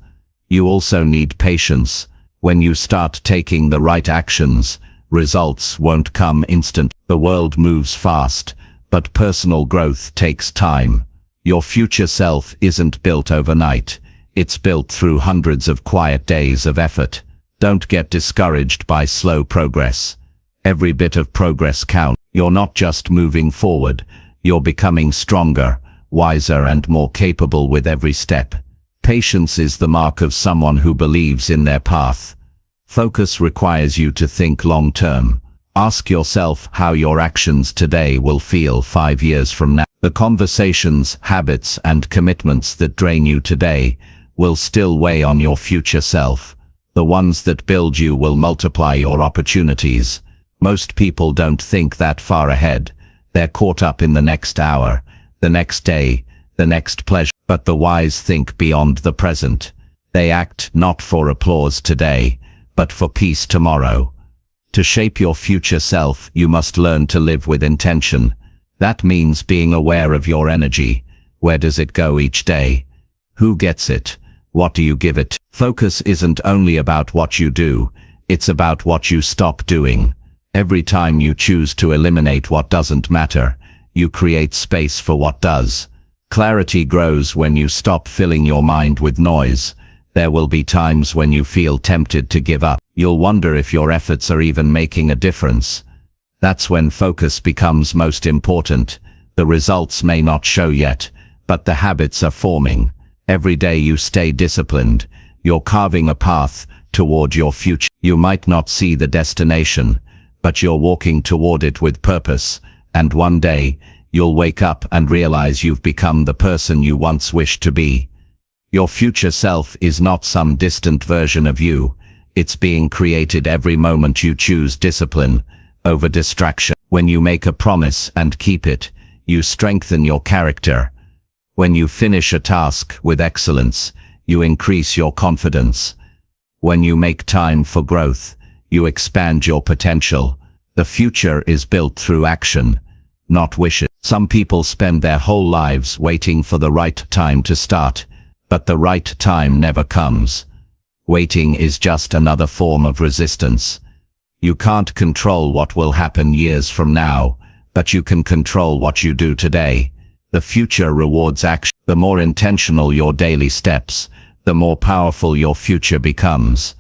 You also need patience. When you start taking the right actions, results won't come instant. The world moves fast, but personal growth takes time. Your future self isn't built overnight. It's built through hundreds of quiet days of effort. Don't get discouraged by slow progress. Every bit of progress counts. You're not just moving forward, you're becoming stronger, wiser and more capable with every step. Patience is the mark of someone who believes in their path. Focus requires you to think long-term. Ask yourself how your actions today will feel 5 years from now. The conversations, habits, and commitments that drain you today will still weigh on your future self. The ones that build you will multiply your opportunities. Most people don't think that far ahead. They're caught up in the next hour, the next day, the next pleasure. But the wise think beyond the present. They act not for applause today, but for peace tomorrow. To shape your future self, you must learn to live with intention. That means being aware of your energy. Where does it go each day? Who gets it? What do you give it? Focus isn't only about what you do, it's about what you stop doing. Every time you choose to eliminate what doesn't matter, you create space for what does. Clarity grows when you stop filling your mind with noise. There will be times when you feel tempted to give up. You'll wonder if your efforts are even making a difference. That's when focus becomes most important. The results may not show yet, but the habits are forming. Every day you stay disciplined, you're carving a path toward your future. You might not see the destination, but you're walking toward it with purpose, and one day, you'll wake up and realize you've become the person you once wished to be. Your future self is not some distant version of you. It's being created every moment you choose discipline over distraction. When you make a promise and keep it, you strengthen your character. When you finish a task with excellence, you increase your confidence. When you make time for growth, you expand your potential. The future is built through action, not wishes. Some people spend their whole lives waiting for the right time to start, but the right time never comes. Waiting is just another form of resistance. You can't control what will happen years from now, but you can control what you do today. The future rewards action. The more intentional your daily steps, the more powerful your future becomes.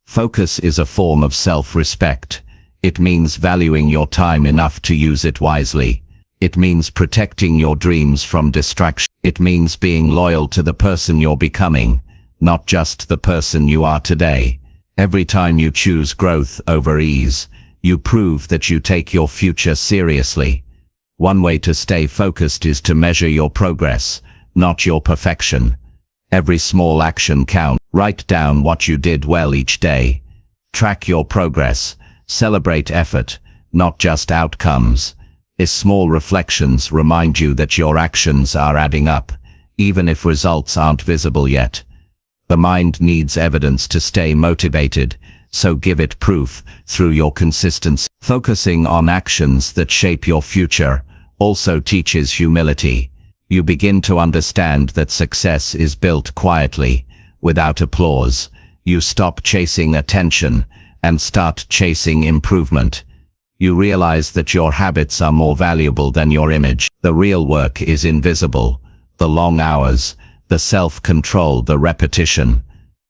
Focus is a form of self-respect. It means valuing your time enough to use it wisely. It means protecting your dreams from distraction. It means being loyal to the person you're becoming, not just the person you are today. Every time you choose growth over ease, you prove that you take your future seriously. One way to stay focused is to measure your progress, not your perfection. Every small action counts. Write down what you did well each day. Track your progress. Celebrate effort, not just outcomes. These small reflections remind you that your actions are adding up, even if results aren't visible yet. The mind needs evidence to stay motivated, so give it proof through your consistency. Focusing on actions that shape your future also teaches humility. You begin to understand that success is built quietly, without applause. You stop chasing attention and start chasing improvement. You realize that your habits are more valuable than your image. The real work is invisible. The long hours, the self-control, the repetition.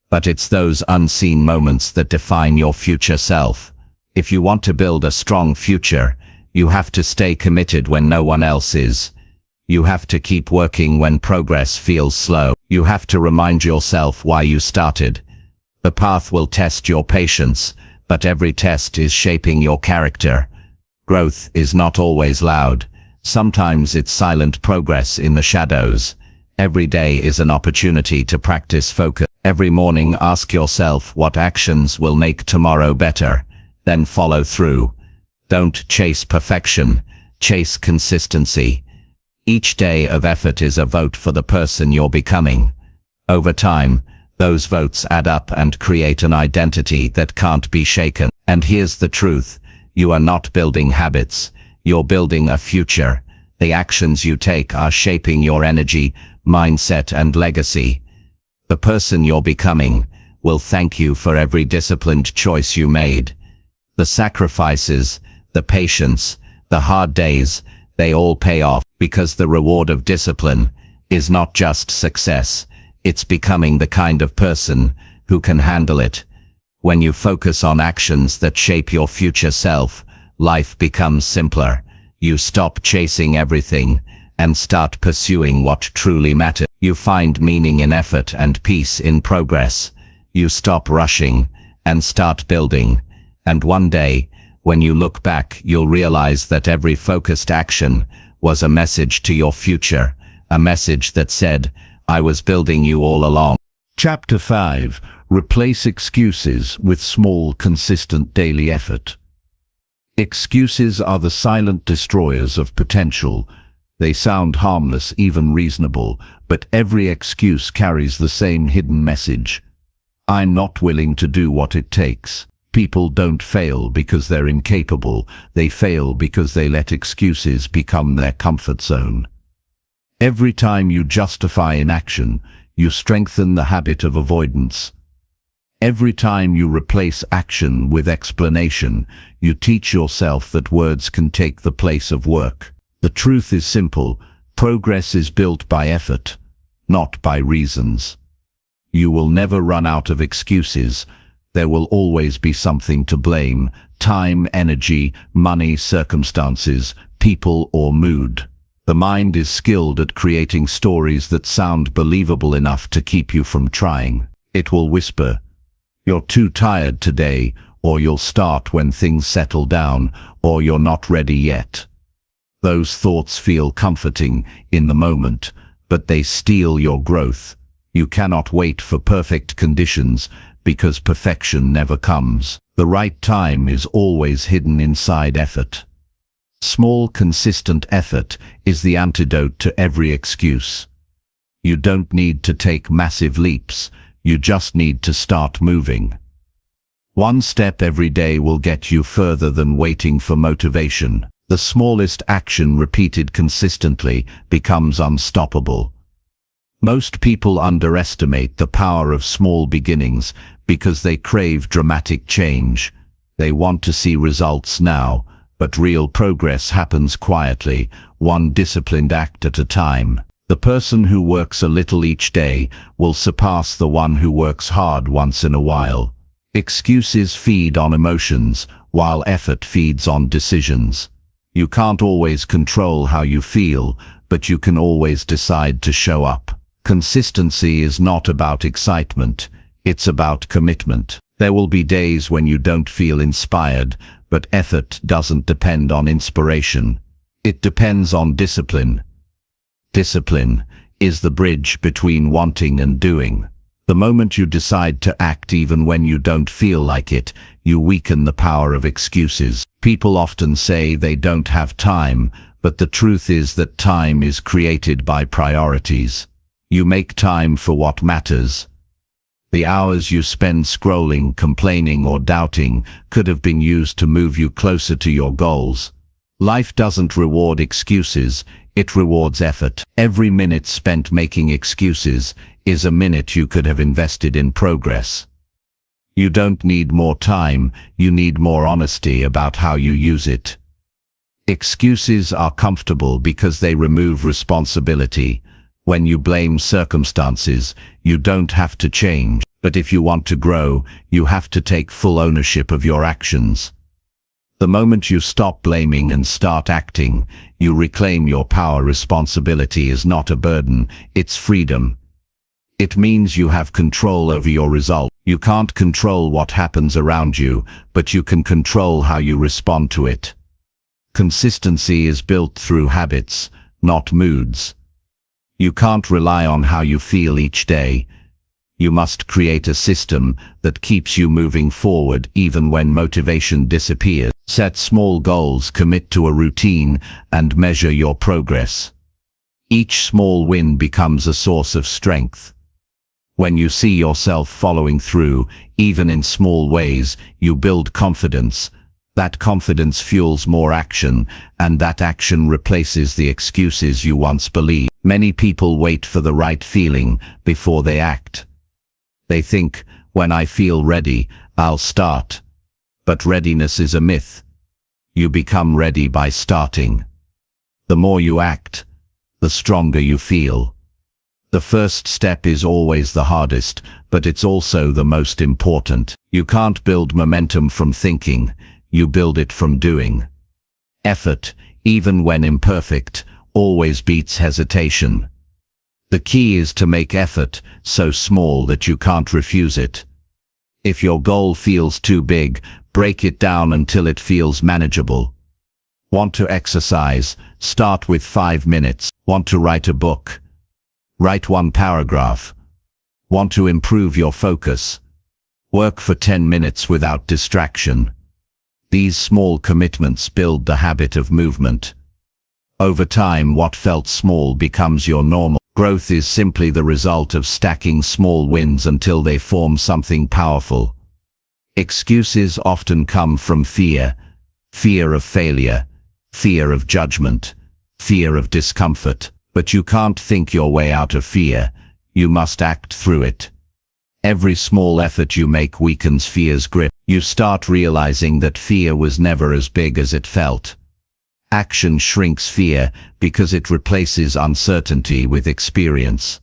But it's those unseen moments that define your future self. If you want to build a strong future, you have to stay committed when no one else is. You have to keep working when progress feels slow. You have to remind yourself why you started. The path will test your patience, but every test is shaping your character. Growth is not always loud. Sometimes it's silent progress in the shadows. Every day is an opportunity to practice focus. Every morning ask yourself what actions will make tomorrow better, then follow through. Don't chase perfection, chase consistency. Each day of effort is a vote for the person you're becoming. Over time, those votes add up and create an identity that can't be shaken. And here's the truth, you are not building habits, you're building a future. The actions you take are shaping your energy, mindset and legacy. The person you're becoming will thank you for every disciplined choice you made. The sacrifices, the patience, the hard days, they all pay off, because the reward of discipline is not just success, it's becoming the kind of person who can handle it. When you focus on actions that shape your future self, life becomes simpler. You stop chasing everything and start pursuing what truly matters. You find meaning in effort and peace in progress. You stop rushing and start building. And one day, when you look back, you'll realize that every focused action was a message to your future, a message that said, I was building you all along. Chapter 5. Replace excuses with small, consistent daily effort. Excuses are the silent destroyers of potential. They sound harmless, even reasonable, but every excuse carries the same hidden message. I'm not willing to do what it takes. People don't fail because they're incapable. They fail because they let excuses become their comfort zone. Every time you justify inaction, you strengthen the habit of avoidance. Every time you replace action with explanation, you teach yourself that words can take the place of work. The truth is simple. Progress is built by effort, not by reasons. You will never run out of excuses. There will always be something to blame: time, energy, money, circumstances, people, or mood. The mind is skilled at creating stories that sound believable enough to keep you from trying. It will whisper, "You're too tired today," or "You'll start when things settle down," or "You're not ready yet." Those thoughts feel comforting in the moment, but they steal your growth. You cannot wait for perfect conditions, because perfection never comes. The right time is always hidden inside effort. Small, consistent effort is the antidote to every excuse. You don't need to take massive leaps, you just need to start moving. One step every day will get you further than waiting for motivation. The smallest action repeated consistently becomes unstoppable. Most people underestimate the power of small beginnings because they crave dramatic change. They want to see results now, but real progress happens quietly, one disciplined act at a time. The person who works a little each day will surpass the one who works hard once in a while. Excuses feed on emotions, while effort feeds on decisions. You can't always control how you feel, but you can always decide to show up. Consistency is not about excitement, it's about commitment. There will be days when you don't feel inspired, but effort doesn't depend on inspiration. It depends on discipline. Discipline is the bridge between wanting and doing. The moment you decide to act even when you don't feel like it, you weaken the power of excuses. People often say they don't have time, but the truth is that time is created by priorities. You make time for what matters. The hours you spend scrolling, complaining, or doubting could have been used to move you closer to your goals. Life doesn't reward excuses, it rewards effort. Every minute spent making excuses is a minute you could have invested in progress. You don't need more time, you need more honesty about how you use it. Excuses are comfortable because they remove responsibility. When you blame circumstances, you don't have to change. But if you want to grow, you have to take full ownership of your actions. The moment you stop blaming and start acting, you reclaim your power. Responsibility is not a burden, it's freedom. It means you have control over your result. You can't control what happens around you, but you can control how you respond to it. Consistency is built through habits, not moods. You can't rely on how you feel each day. You must create a system that keeps you moving forward even when motivation disappears. Set small goals, commit to a routine, and measure your progress. Each small win becomes a source of strength. When you see yourself following through, even in small ways, you build confidence. That confidence fuels more action, and that action replaces the excuses you once believed. Many people wait for the right feeling before they act. They think, when I feel ready, I'll start. But readiness is a myth. You become ready by starting. The more you act, the stronger you feel. The first step is always the hardest, but it's also the most important. You can't build momentum from thinking, you build it from doing. Effort, even when imperfect, always beats hesitation. The key is to make effort so small that you can't refuse it. If your goal feels too big, break it down until it feels manageable. Want to exercise? Start with 5 minutes. Want to write a book? Write 1 paragraph. Want to improve your focus? Work for 10 minutes without distraction. These small commitments build the habit of movement. Over time, what felt small becomes your normal. Growth is simply the result of stacking small wins until they form something powerful. Excuses often come from fear. Fear of failure, fear of judgment, fear of discomfort. But you can't think your way out of fear. You must act through it. Every small effort you make weakens fear's grip. You start realizing that fear was never as big as it felt. Action shrinks fear because it replaces uncertainty with experience.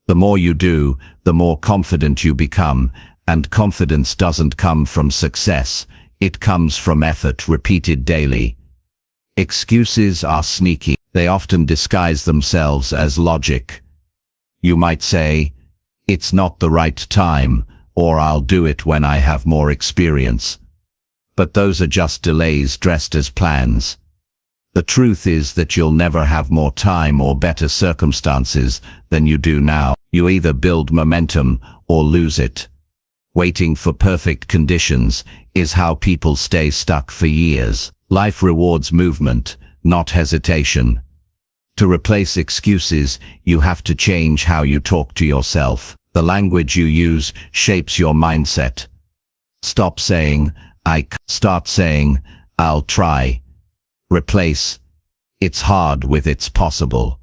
The more you do, the more confident you become, and confidence doesn't come from success, it comes from effort repeated daily. Excuses are sneaky. They often disguise themselves as logic. You might say, "It's not the right time," or "I'll do it when I have more experience." But those are just delays dressed as plans. The truth is that you'll never have more time or better circumstances than you do now. You either build momentum or lose it. Waiting for perfect conditions is how people stay stuck for years. Life rewards movement, not hesitation. To replace excuses, you have to change how you talk to yourself. The language you use shapes your mindset. Stop saying, start saying, "I'll try." Replace, "It's hard" with "It's possible."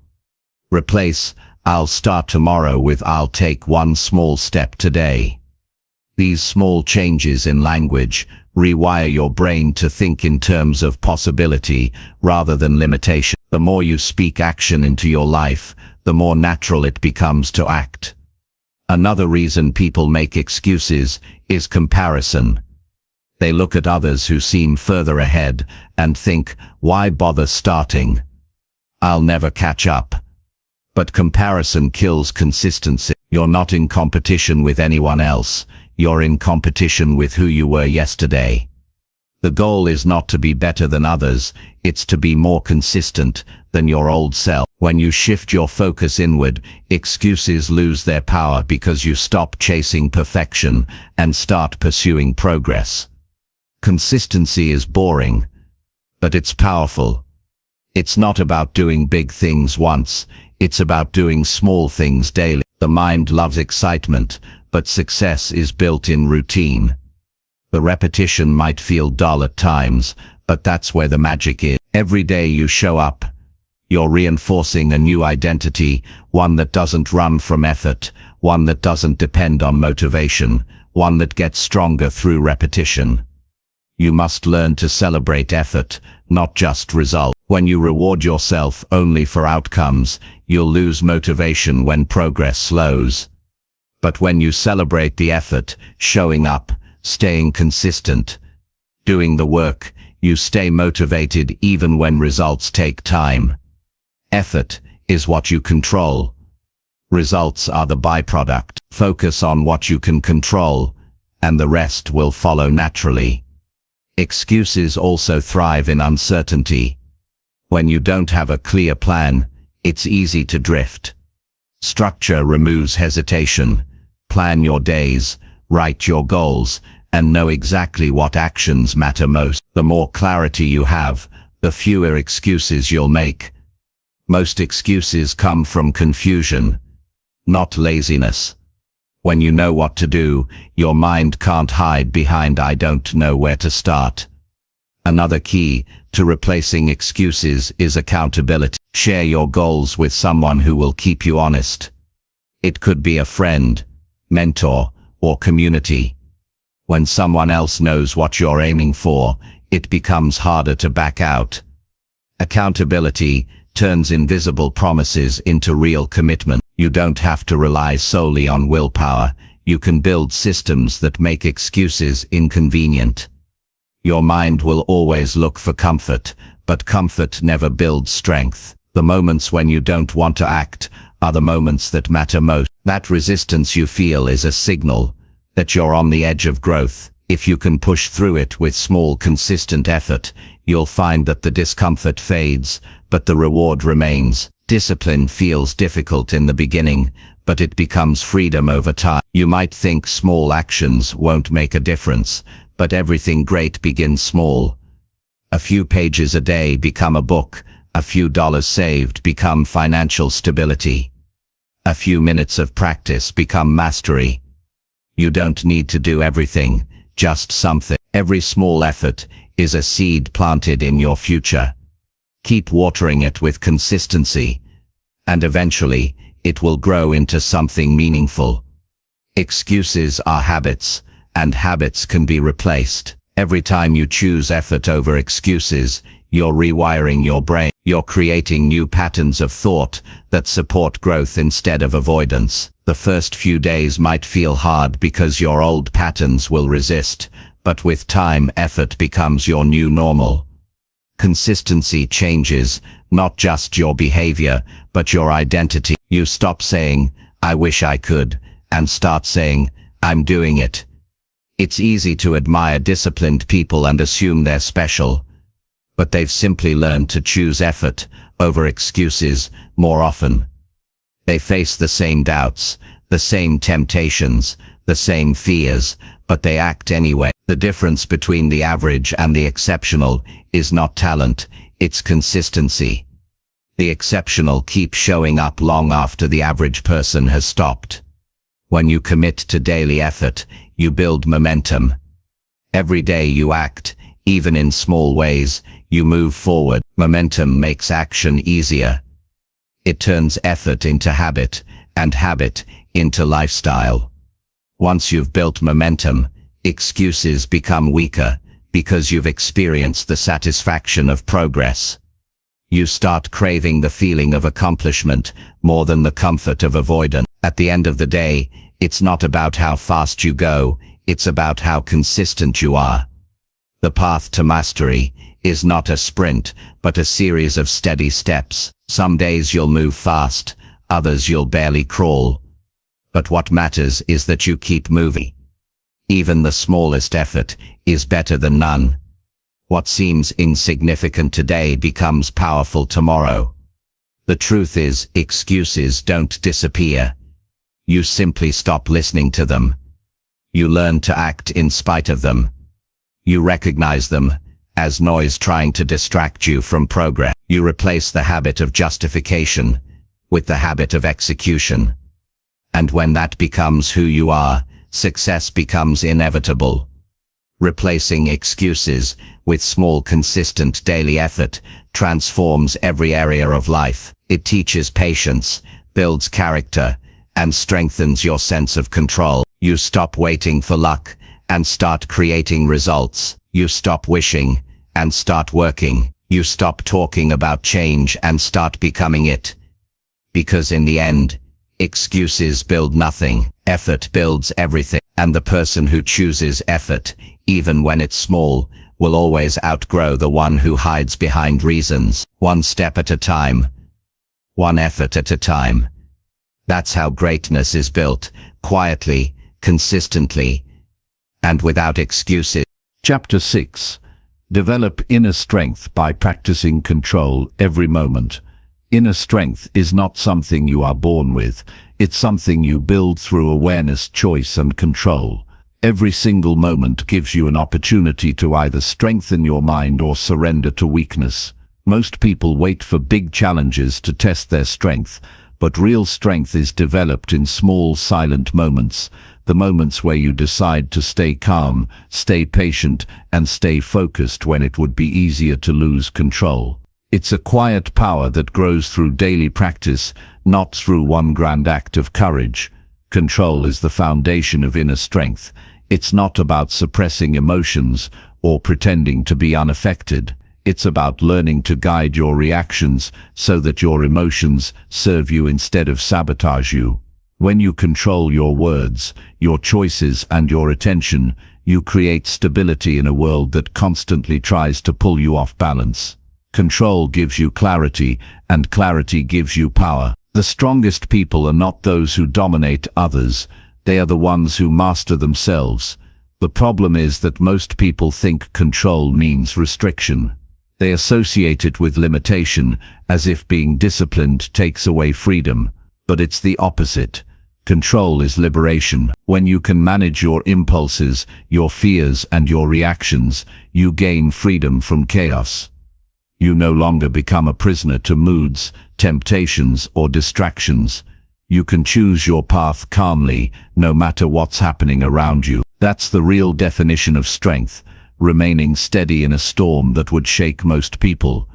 Replace, "I'll start tomorrow" with "I'll take 1 small step today." These small changes in language rewire your brain to think in terms of possibility rather than limitation. The more you speak action into your life, the more natural it becomes to act. Another reason people make excuses is comparison. They look at others who seem further ahead and think, "Why bother starting? I'll never catch up." But comparison kills consistency. You're not in competition with anyone else. You're in competition with who you were yesterday. The goal is not to be better than others, it's to be more consistent than your old self. When you shift your focus inward, excuses lose their power because you stop chasing perfection and start pursuing progress. Consistency is boring, but it's powerful. It's not about doing big things once, it's about doing small things daily. The mind loves excitement, but success is built in routine. The repetition might feel dull at times, but that's where the magic is. Every day you show up, you're reinforcing a new identity, one that doesn't run from effort, one that doesn't depend on motivation, one that gets stronger through repetition. You must learn to celebrate effort, not just result. When you reward yourself only for outcomes, you'll lose motivation when progress slows. But when you celebrate the effort, showing up, staying consistent, doing the work, you stay motivated even when results take time. Effort is what you control. Results are the byproduct. Focus on what you can control, and the rest will follow naturally. Excuses also thrive in uncertainty. When you don't have a clear plan, it's easy to drift. Structure removes hesitation. Plan your days, write your goals, and know exactly what actions matter most. The more clarity you have, the fewer excuses you'll make. Most excuses come from confusion, not laziness. When you know what to do, your mind can't hide behind "I don't know where to start." Another key to replacing excuses is accountability. Share your goals with someone who will keep you honest. It could be a friend, mentor, or community. When someone else knows what you're aiming for, it becomes harder to back out. Accountability turns invisible promises into real commitment. You don't have to rely solely on willpower. You can build systems that make excuses inconvenient. Your mind will always look for comfort, but comfort never builds strength. The moments when you don't want to act are the moments that matter most. That resistance you feel is a signal that you're on the edge of growth. If you can push through it with small, consistent effort, you'll find that the discomfort fades, but the reward remains. Discipline feels difficult in the beginning, but it becomes freedom over time. You might think small actions won't make a difference, but everything great begins small. A few pages a day become a book. A few dollars saved become financial stability. A few minutes of practice become mastery. You don't need to do everything, just something. Every small effort is a seed planted in your future. Keep watering it with consistency, and eventually, it will grow into something meaningful. Excuses are habits, and habits can be replaced. Every time you choose effort over excuses, you're rewiring your brain. You're creating new patterns of thought that support growth instead of avoidance. The first few days might feel hard because your old patterns will resist, but with time, effort becomes your new normal. Consistency changes not just your behavior, but your identity. You stop saying, "I wish I could," and start saying, "I'm doing it." It's easy to admire disciplined people and assume they're special, but they've simply learned to choose effort over excuses more often. They face the same doubts, the same temptations, the same fears, but they act anyway. The difference between the average and the exceptional is not talent, it's consistency. The exceptional keep showing up long after the average person has stopped. When you commit to daily effort, you build momentum. Every day you act, even in small ways, you move forward. Momentum makes action easier. It turns effort into habit, and habit into lifestyle. Once you've built momentum, excuses become weaker, because you've experienced the satisfaction of progress. You start craving the feeling of accomplishment more than the comfort of avoidance. At the end of the day, it's not about how fast you go, it's about how consistent you are. The path to mastery is not a sprint, but a series of steady steps. Some days you'll move fast, others you'll barely crawl. But what matters is that you keep moving. Even the smallest effort is better than none. What seems insignificant today becomes powerful tomorrow. The truth is, excuses don't disappear. You simply stop listening to them. You learn to act in spite of them. You recognize them as noise trying to distract you from progress. You replace the habit of justification with the habit of execution. And when that becomes who you are, success becomes inevitable. Replacing excuses with small, consistent daily effort transforms every area of life. It teaches patience, builds character, and strengthens your sense of control. You stop waiting for luck and start creating results. You stop wishing and start working. You stop talking about change and start becoming it. Because in the end, excuses build nothing. Effort builds everything, and the person who chooses effort, even when it's small, will always outgrow the one who hides behind reasons. One step at a time. One effort at a time. That's how greatness is built, quietly, consistently, and without excuses. Chapter 6. Develop inner strength by practicing control every moment. Inner strength is not something you are born with. It's something you build through awareness, choice, and control. Every single moment gives you an opportunity to either strengthen your mind or surrender to weakness. Most people wait for big challenges to test their strength, but real strength is developed in small, silent moments. The moments where you decide to stay calm, stay patient, and stay focused when it would be easier to lose control. It's a quiet power that grows through daily practice, not through one grand act of courage. Control is the foundation of inner strength. It's not about suppressing emotions or pretending to be unaffected. It's about learning to guide your reactions so that your emotions serve you instead of sabotage you. When you control your words, your choices, and your attention, you create stability in a world that constantly tries to pull you off balance. Control gives you clarity, and clarity gives you power. The strongest people are not those who dominate others. They are the ones who master themselves. The problem is that most people think control means restriction. They associate it with limitation, as if being disciplined takes away freedom. But it's the opposite. Control is liberation. When you can manage your impulses, your fears, and your reactions, you gain freedom from chaos. You no longer become a prisoner to moods, temptations, or distractions. You can choose your path calmly, no matter what's happening around you. That's the real definition of strength, remaining steady in a storm that would shake most people.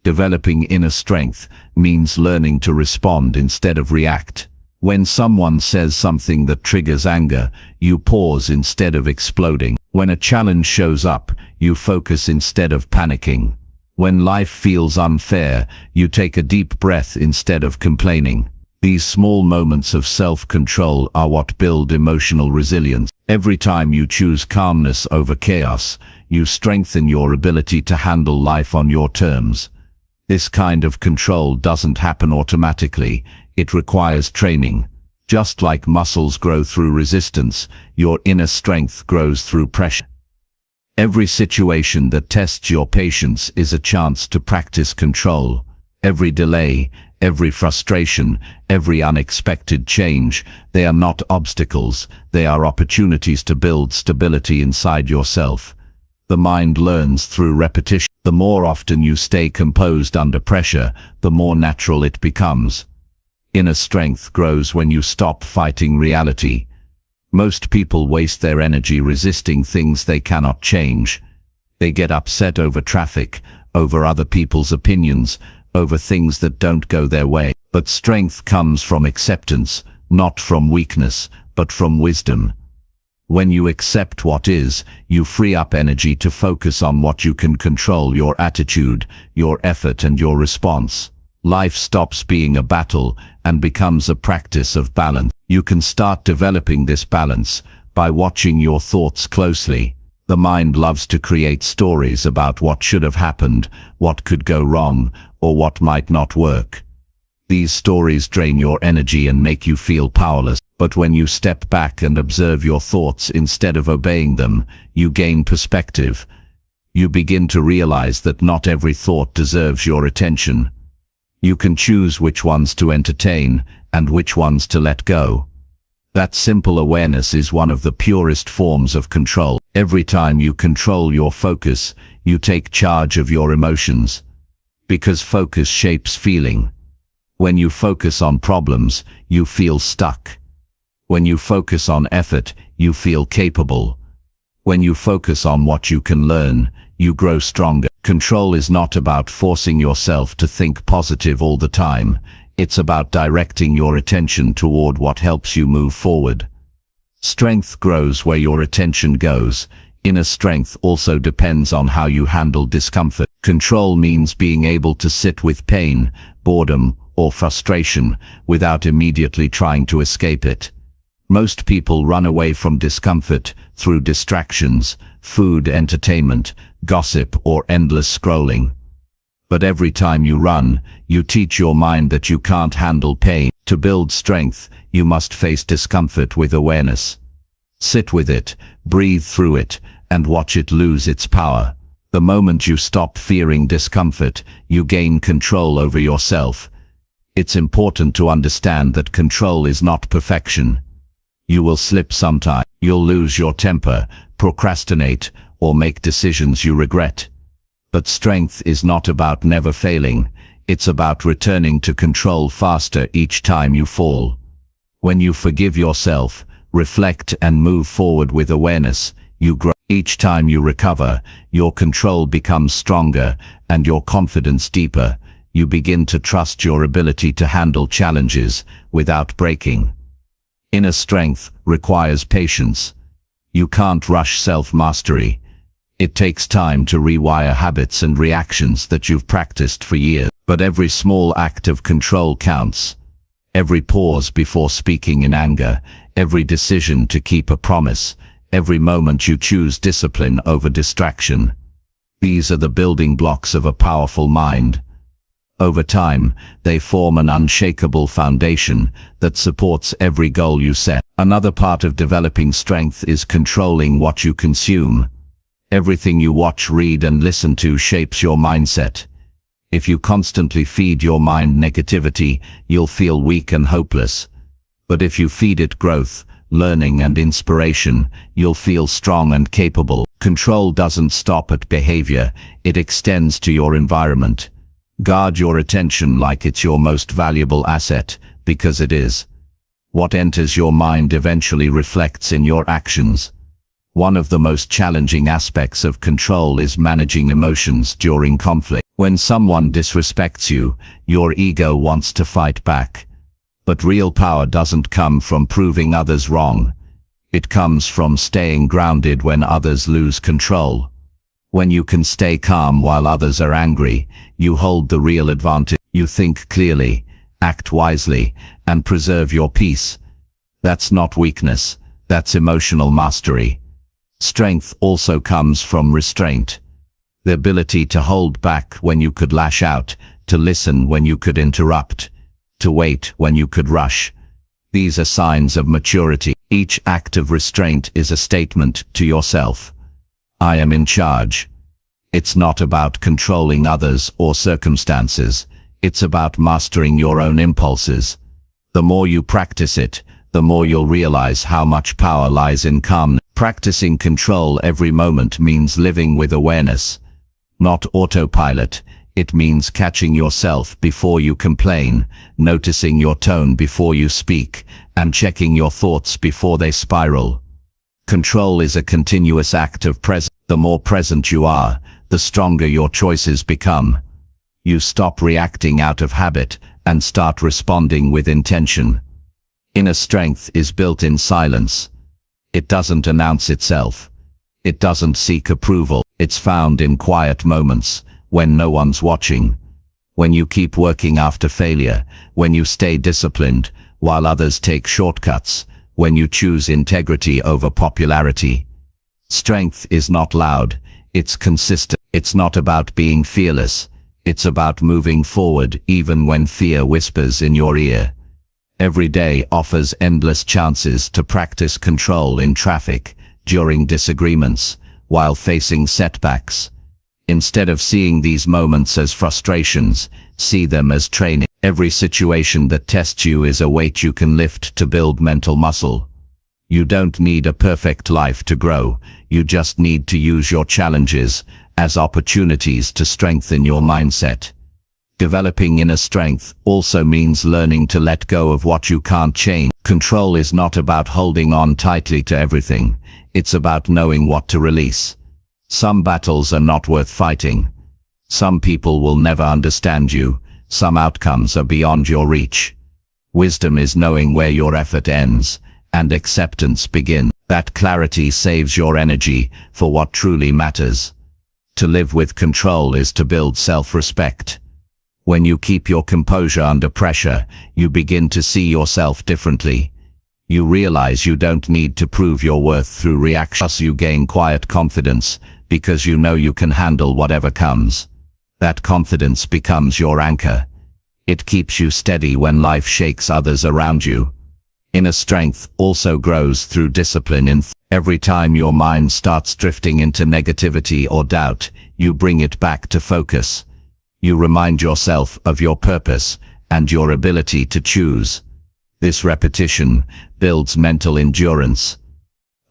Developing inner strength means learning to respond instead of react. When someone says something that triggers anger, you pause instead of exploding. When a challenge shows up, you focus instead of panicking. When life feels unfair, you take a deep breath instead of complaining. These small moments of self-control are what build emotional resilience. Every time you choose calmness over chaos, you strengthen your ability to handle life on your terms. This kind of control doesn't happen automatically. It requires training. Just like muscles grow through resistance, your inner strength grows through pressure. Every situation that tests your patience is a chance to practice control. Every delay, every frustration, every unexpected change, they are not obstacles, they are opportunities to build stability inside yourself. The mind learns through repetition. The more often you stay composed under pressure, the more natural it becomes. Inner strength grows when you stop fighting reality. Most people waste their energy resisting things they cannot change. They get upset over traffic, over other people's opinions, over things that don't go their way. But strength comes from acceptance, not from weakness, but from wisdom. When you accept what is, you free up energy to focus on what you can control: your attitude, your effort, and your response. Life stops being a battle and becomes a practice of balance. You can start developing this balance by watching your thoughts closely. The mind loves to create stories about what should have happened, what could go wrong, or what might not work. These stories drain your energy and make you feel powerless. But when you step back and observe your thoughts instead of obeying them, you gain perspective. You begin to realize that not every thought deserves your attention. You can choose which ones to entertain and which ones to let go. That simple awareness is one of the purest forms of control. Every time you control your focus, you take charge of your emotions. Because focus shapes feeling. When you focus on problems, you feel stuck. When you focus on effort, you feel capable. When you focus on what you can learn, you grow stronger. Control is not about forcing yourself to think positive all the time. It's about directing your attention toward what helps you move forward. Strength grows where your attention goes. Inner strength also depends on how you handle discomfort. Control means being able to sit with pain, boredom, or frustration without immediately trying to escape it. Most people run away from discomfort through distractions, food, entertainment, gossip, or endless scrolling. But every time you run, you teach your mind that you can't handle pain. To build strength, you must face discomfort with awareness. Sit with it, breathe through it, and watch it lose its power. The moment you stop fearing discomfort, you gain control over yourself. It's important to understand that control is not perfection. You will slip sometime. You'll lose your temper, procrastinate, or make decisions you regret. But strength is not about never failing. It's about returning to control faster each time you fall. When you forgive yourself, reflect and move forward with awareness, you grow. Each time you recover, your control becomes stronger and your confidence deeper. You begin to trust your ability to handle challenges without breaking. Inner strength requires patience. You can't rush self-mastery. It takes time to rewire habits and reactions that you've practiced for years. But every small act of control counts. Every pause before speaking in anger, every decision to keep a promise, every moment you choose discipline over distraction. These are the building blocks of a powerful mind. Over time, they form an unshakable foundation that supports every goal you set. Another part of developing strength is controlling what you consume. Everything you watch, read, and listen to shapes your mindset. If you constantly feed your mind negativity, you'll feel weak and hopeless. But if you feed it growth, learning, and inspiration, you'll feel strong and capable. Control doesn't stop at behavior, it extends to your environment. Guard your attention like it's your most valuable asset, because it is. What enters your mind eventually reflects in your actions. One of the most challenging aspects of control is managing emotions during conflict. When someone disrespects you, your ego wants to fight back. But real power doesn't come from proving others wrong. It comes from staying grounded when others lose control. When you can stay calm while others are angry, you hold the real advantage. You think clearly, act wisely, and preserve your peace. That's not weakness, that's emotional mastery. Strength also comes from restraint. The ability to hold back when you could lash out, to listen when you could interrupt, to wait when you could rush. These are signs of maturity. Each act of restraint is a statement to yourself. I am in charge. It's not about controlling others or circumstances. It's about mastering your own impulses. The more you practice it, the more you'll realize how much power lies in calmness. Practicing control every moment means living with awareness. Not autopilot. It means catching yourself before you complain, noticing your tone before you speak, and checking your thoughts before they spiral. Control is a continuous act of presence. The more present you are, the stronger your choices become. You stop reacting out of habit and start responding with intention. Inner strength is built in silence. It doesn't announce itself. It doesn't seek approval. It's found in quiet moments, when no one's watching. When you keep working after failure, when you stay disciplined, while others take shortcuts, when you choose integrity over popularity. Strength is not loud, it's consistent. It's not about being fearless. It's about moving forward even when fear whispers in your ear. Every day offers endless chances to practice control in traffic, during disagreements, while facing setbacks. Instead of seeing these moments as frustrations, see them as training. Every situation that tests you is a weight you can lift to build mental muscle. You don't need a perfect life to grow, you just need to use your challenges as opportunities to strengthen your mindset. Developing inner strength also means learning to let go of what you can't change. Control is not about holding on tightly to everything, it's about knowing what to release. Some battles are not worth fighting. Some people will never understand you. Some outcomes are beyond your reach. Wisdom is knowing where your effort ends and acceptance begins. That clarity saves your energy for what truly matters. To live with control is to build self-respect. When you keep your composure under pressure, you begin to see yourself differently. You realize you don't need to prove your worth through reactions. You gain quiet confidence because you know you can handle whatever comes. That confidence becomes your anchor. It keeps you steady when life shakes others around you. Inner strength also grows through discipline. Every time your mind starts drifting into negativity or doubt, you bring it back to focus. You remind yourself of your purpose and your ability to choose. This repetition builds mental endurance.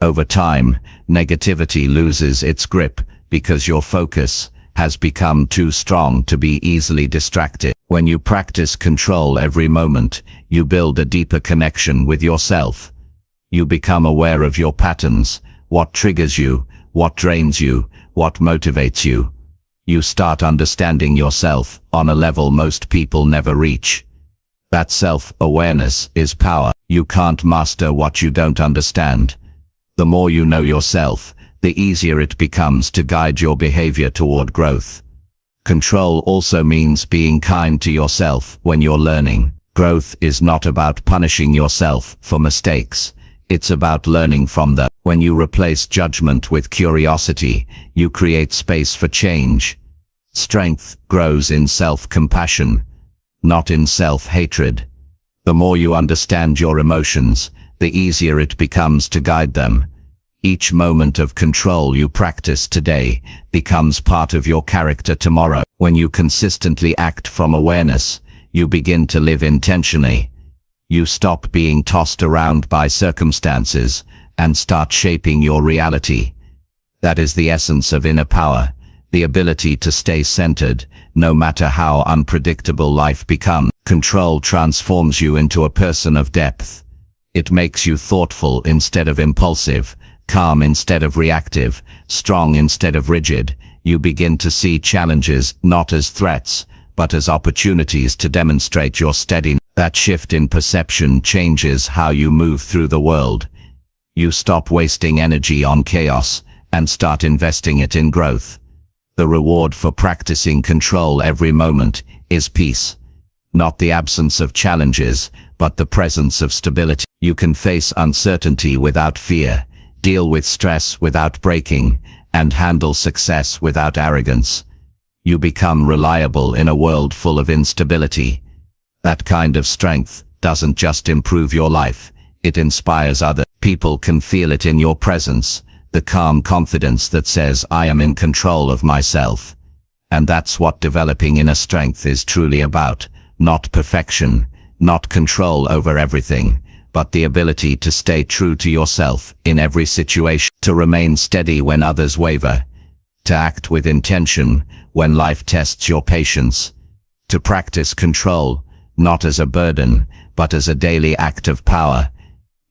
Over time, negativity loses its grip because your focus has become too strong to be easily distracted. When you practice control every moment, you build a deeper connection with yourself. You become aware of your patterns, what triggers you, what drains you, what motivates you. You start understanding yourself on a level most people never reach. That self-awareness is power. You can't master what you don't understand. The more you know yourself, the easier it becomes to guide your behavior toward growth. Control also means being kind to yourself when you're learning. Growth is not about punishing yourself for mistakes. It's about learning from them. When you replace judgment with curiosity, you create space for change. Strength grows in self-compassion, not in self-hatred. The more you understand your emotions, the easier it becomes to guide them. Each moment of control you practice today becomes part of your character tomorrow. When you consistently act from awareness, you begin to live intentionally. You stop being tossed around by circumstances and start shaping your reality. That is the essence of inner power, the ability to stay centered, no matter how unpredictable life becomes. Control transforms you into a person of depth. It makes you thoughtful instead of impulsive, calm instead of reactive, strong instead of rigid. You begin to see challenges not as threats, but as opportunities to demonstrate your steadiness. That shift in perception changes how you move through the world. You stop wasting energy on chaos and start investing it in growth. The reward for practicing control every moment is peace. Not the absence of challenges, but the presence of stability. You can face uncertainty without fear, deal with stress without breaking, and handle success without arrogance. You become reliable in a world full of instability. That kind of strength doesn't just improve your life, it inspires others. People can feel it in your presence, the calm confidence that says, I am in control of myself. And that's what developing inner strength is truly about. Not perfection, not control over everything, but the ability to stay true to yourself in every situation, to remain steady when others waver, to act with intention when life tests your patience, to practice control, not as a burden, but as a daily act of power,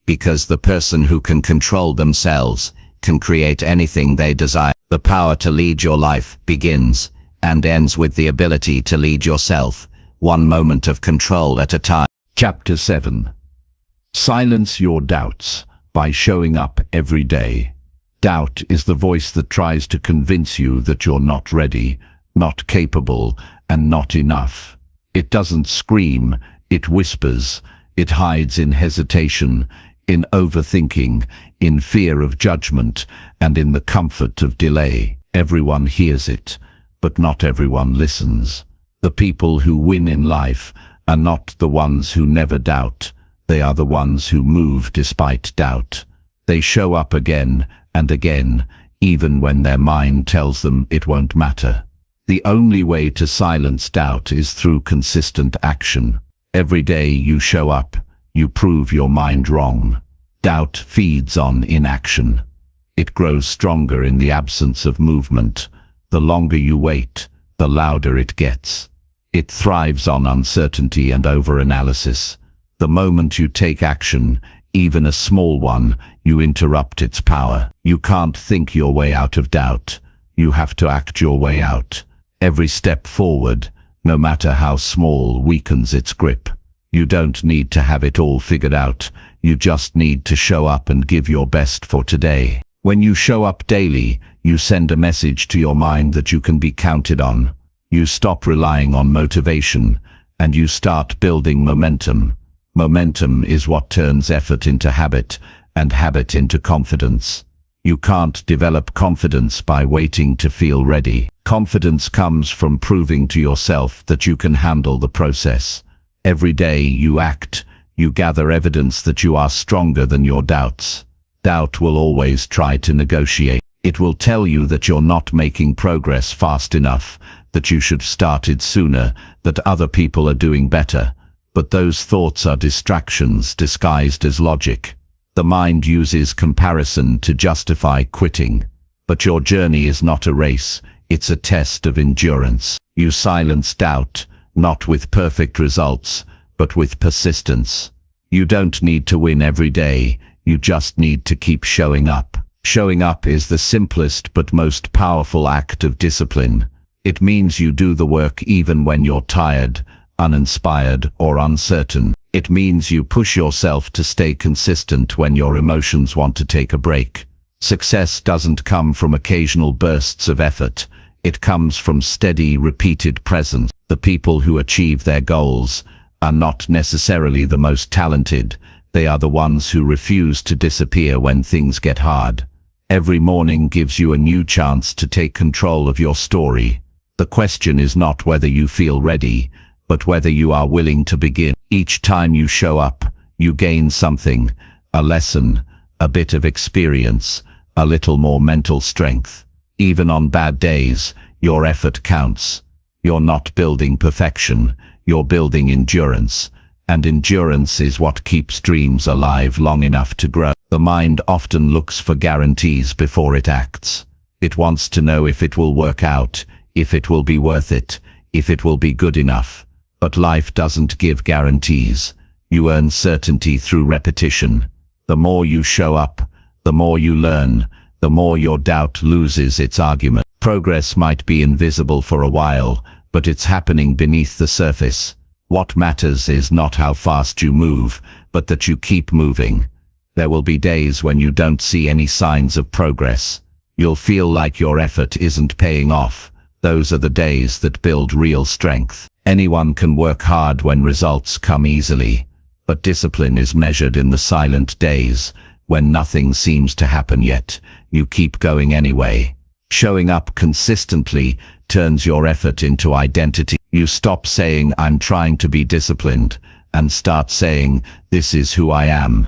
because the person who can control themselves can create anything they desire. The power to lead your life begins and ends with the ability to lead yourself, one moment of control at a time. Chapter 7. Silence your doubts by showing up every day. Doubt is the voice that tries to convince you that you're not ready, not capable, and not enough. It doesn't scream, it whispers, it hides in hesitation, in overthinking, in fear of judgment, and in the comfort of delay. Everyone hears it, but not everyone listens. The people who win in life are not the ones who never doubt. They are the ones who move despite doubt. They show up again and again, even when their mind tells them it won't matter. The only way to silence doubt is through consistent action. Every day you show up, you prove your mind wrong. Doubt feeds on inaction. It grows stronger in the absence of movement. The longer you wait, the louder it gets. It thrives on uncertainty and overanalysis. The moment you take action, even a small one, you interrupt its power. You can't think your way out of doubt. You have to act your way out. Every step forward, no matter how small, weakens its grip. You don't need to have it all figured out. You just need to show up and give your best for today. When you show up daily, you send a message to your mind that you can be counted on. You stop relying on motivation, and you start building momentum. Momentum is what turns effort into habit, and habit into confidence. You can't develop confidence by waiting to feel ready. Confidence comes from proving to yourself that you can handle the process. Every day you act, you gather evidence that you are stronger than your doubts. Doubt will always try to negotiate. It will tell you that you're not making progress fast enough, that you should have started sooner, that other people are doing better. But those thoughts are distractions disguised as logic. The mind uses comparison to justify quitting. But your journey is not a race, it's a test of endurance. You silence doubt, not with perfect results, but with persistence. You don't need to win every day, you just need to keep showing up. Showing up is the simplest but most powerful act of discipline. It means you do the work even when you're tired, uninspired, or uncertain. It means you push yourself to stay consistent when your emotions want to take a break. Success doesn't come from occasional bursts of effort. It comes from steady, repeated presence. The people who achieve their goals are not necessarily the most talented. They are the ones who refuse to disappear when things get hard. Every morning gives you a new chance to take control of your story. The question is not whether you feel ready, but whether you are willing to begin. Each time you show up, you gain something, a lesson, a bit of experience, a little more mental strength. Even on bad days, your effort counts. You're not building perfection, you're building endurance. And endurance is what keeps dreams alive long enough to grow. The mind often looks for guarantees before it acts. It wants to know if it will work out, if it will be worth it, if it will be good enough. But life doesn't give guarantees. You earn certainty through repetition. The more you show up, the more you learn, the more your doubt loses its argument. Progress might be invisible for a while, but it's happening beneath the surface. What matters is not how fast you move, but that you keep moving. There will be days when you don't see any signs of progress. You'll feel like your effort isn't paying off. Those are the days that build real strength. Anyone can work hard when results come easily, but discipline is measured in the silent days, when nothing seems to happen yet. You keep going anyway. Showing up consistently turns your effort into identity. You stop saying, "I'm trying to be disciplined," and start saying, "This is who I am."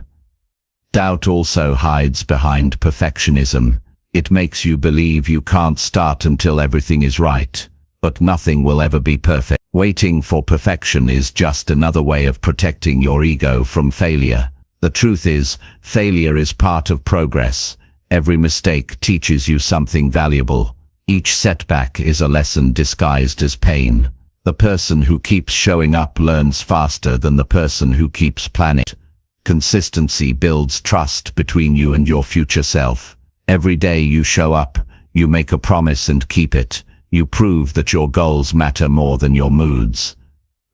Doubt also hides behind perfectionism. It makes you believe you can't start until everything is right. But nothing will ever be perfect. Waiting for perfection is just another way of protecting your ego from failure. The truth is, failure is part of progress. Every mistake teaches you something valuable. Each setback is a lesson disguised as pain. The person who keeps showing up learns faster than the person who keeps planning. Consistency builds trust between you and your future self. Every day you show up, you make a promise and keep it. You prove that your goals matter more than your moods.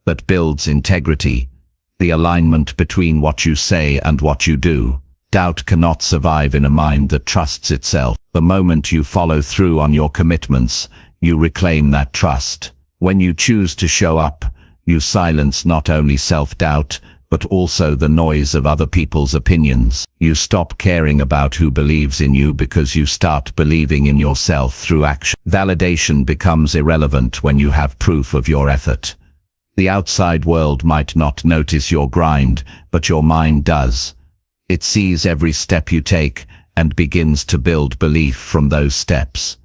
That builds integrity, the alignment between what you say and what you do. Doubt cannot survive in a mind that trusts itself. The moment you follow through on your commitments, you reclaim that trust. When you choose to show up, you silence not only self-doubt, but also the noise of other people's opinions. You stop caring about who believes in you because you start believing in yourself through action. Validation becomes irrelevant when you have proof of your effort. The outside world might not notice your grind, but your mind does. It sees every step you take and begins to build belief from those steps.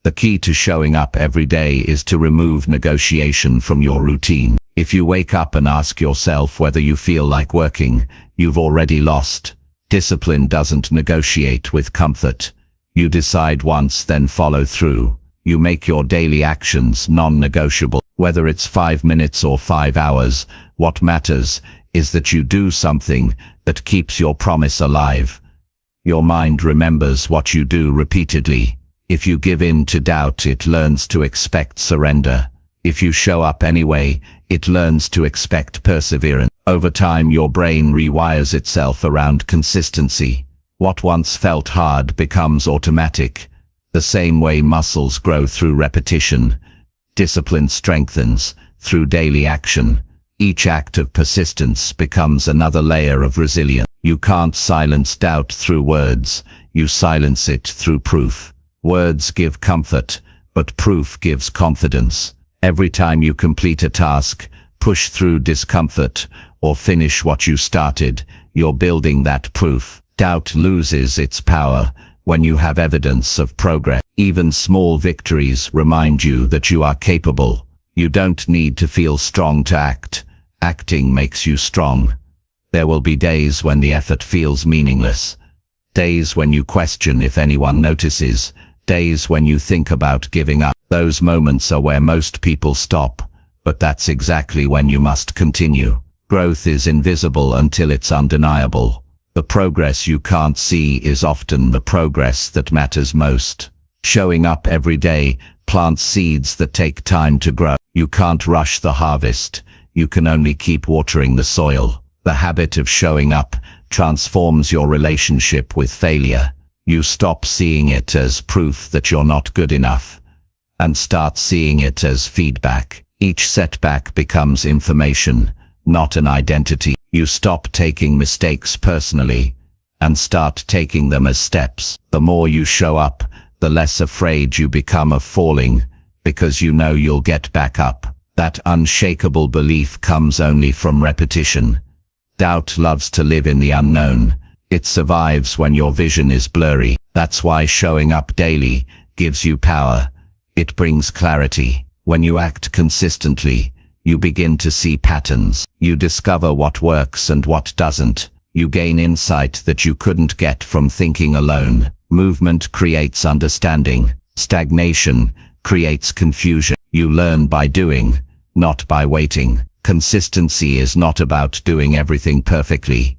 The key to showing up every day is to remove negotiation from your routine. If you wake up and ask yourself whether you feel like working, you've already lost. Discipline doesn't negotiate with comfort. You decide once, then follow through. You make your daily actions non-negotiable. Whether it's 5 minutes or 5 hours, what matters is that you do something that keeps your promise alive. Your mind remembers what you do repeatedly. If you give in to doubt, it learns to expect surrender. If you show up anyway, it learns to expect perseverance. Over time, your brain rewires itself around consistency. What once felt hard becomes automatic. The same way muscles grow through repetition, discipline strengthens through daily action. Each act of persistence becomes another layer of resilience. You can't silence doubt through words, you silence it through proof. Words give comfort, but proof gives confidence. Every time you complete a task, push through discomfort, or finish what you started, you're building that proof. Doubt loses its power when you have evidence of progress. Even small victories remind you that you are capable. You don't need to feel strong to act. Acting makes you strong. There will be days when the effort feels meaningless. Days when you question if anyone notices. Days when you think about giving up. Those moments are where most people stop, but that's exactly when you must continue. Growth is invisible until it's undeniable. The progress you can't see is often the progress that matters most. Showing up every day plants seeds that take time to grow. You can't rush the harvest. You can only keep watering the soil. The habit of showing up transforms your relationship with failure. You stop seeing it as proof that you're not good enough, and start seeing it as feedback. Each setback becomes information, not an identity. You stop taking mistakes personally, and start taking them as steps. The more you show up, the less afraid you become of falling, because you know you'll get back up. That unshakable belief comes only from repetition. Doubt loves to live in the unknown. It survives when your vision is blurry. That's why showing up daily gives you power. It brings clarity. When you act consistently, you begin to see patterns. You discover what works and what doesn't. You gain insight that you couldn't get from thinking alone. Movement creates understanding. Stagnation creates confusion. You learn by doing, not by waiting. Consistency is not about doing everything perfectly.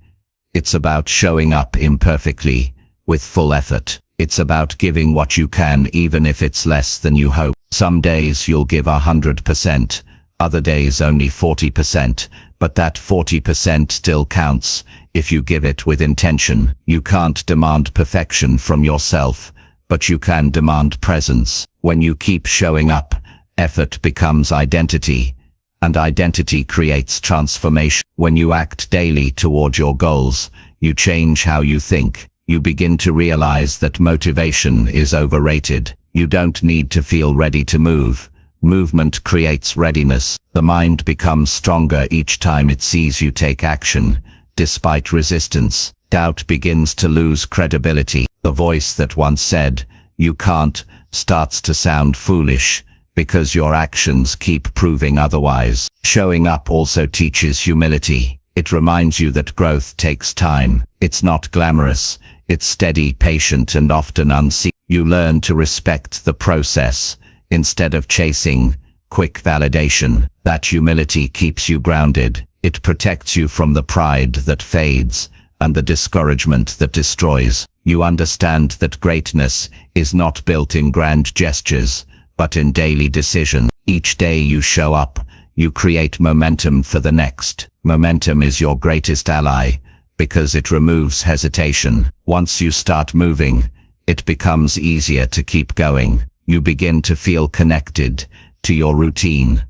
It's about showing up imperfectly, with full effort. It's about giving what you can even if it's less than you hope. Some days you'll give 100%, other days only 40%, but that 40% still counts if you give it with intention. You can't demand perfection from yourself, but you can demand presence. When you keep showing up, effort becomes identity, and identity creates transformation. When you act daily toward your goals, you change how you think. You begin to realize that motivation is overrated. You don't need to feel ready to move. Movement creates readiness. The mind becomes stronger each time it sees you take action, despite resistance. Doubt begins to lose credibility. The voice that once said, "You can't," starts to sound foolish, because your actions keep proving otherwise. Showing up also teaches humility. It reminds you that growth takes time. It's not glamorous. It's steady, patient, and often unseen. You learn to respect the process instead of chasing quick validation. That humility keeps you grounded. It protects you from the pride that fades and the discouragement that destroys. You understand that greatness is not built in grand gestures, but in daily decision. Each day you show up, you create momentum for the next. Momentum is your greatest ally, because it removes hesitation. Once you start moving, it becomes easier to keep going. You begin to feel connected to your routine,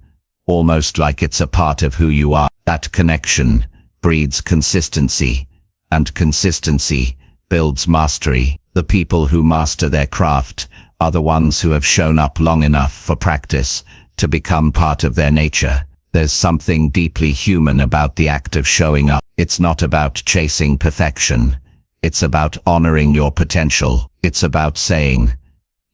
almost like it's a part of who you are. That connection breeds consistency, and consistency builds mastery. The people who master their craft are the ones who have shown up long enough for practice to become part of their nature. There's something deeply human about the act of showing up. It's not about chasing perfection. It's about honoring your potential. It's about saying,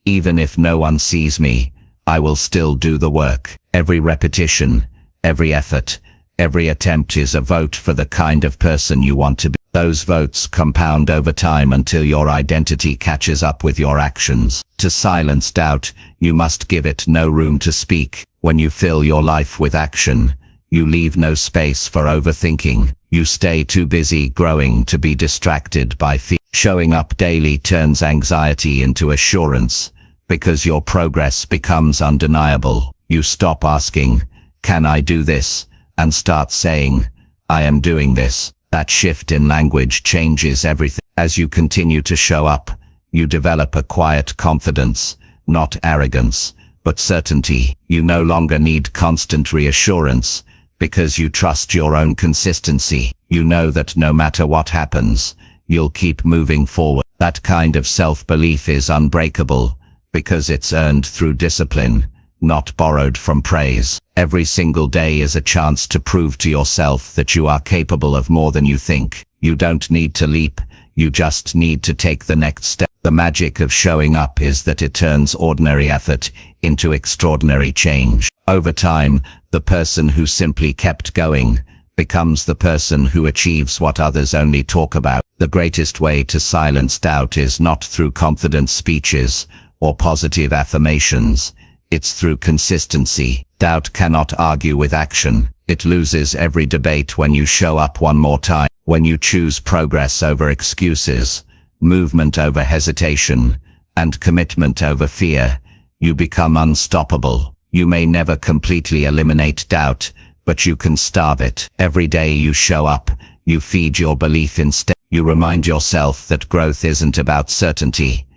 even if no one sees me, I will still do the work. Every repetition, every effort, every attempt is a vote for the kind of person you want to be. Those votes compound over time until your identity catches up with your actions. To silence doubt, you must give it no room to speak. When you fill your life with action, you leave no space for overthinking. You stay too busy growing to be distracted by fear. Showing up daily turns anxiety into assurance, because your progress becomes undeniable. You stop asking, "Can I do this?" and start saying, "I am doing this." That shift in language changes everything. As you continue to show up, you develop a quiet confidence, not arrogance, but certainty. You no longer need constant reassurance, because you trust your own consistency. You know that no matter what happens, you'll keep moving forward. That kind of self-belief is unbreakable, because it's earned through discipline, not borrowed from praise. Every single day is a chance to prove to yourself that you are capable of more than you think. You don't need to leap, you just need to take the next step. The magic of showing up is that it turns ordinary effort into extraordinary change. Over time, the person who simply kept going becomes the person who achieves what others only talk about. The greatest way to silence doubt is not through confident speeches or positive affirmations. It's through consistency. Doubt cannot argue with action. It loses every debate when you show up one more time. When you choose progress over excuses, movement over hesitation, and commitment over fear, you become unstoppable. You may never completely eliminate doubt, but you can starve it. Every day you show up, you feed your belief instead. You remind yourself that growth isn't about certainty.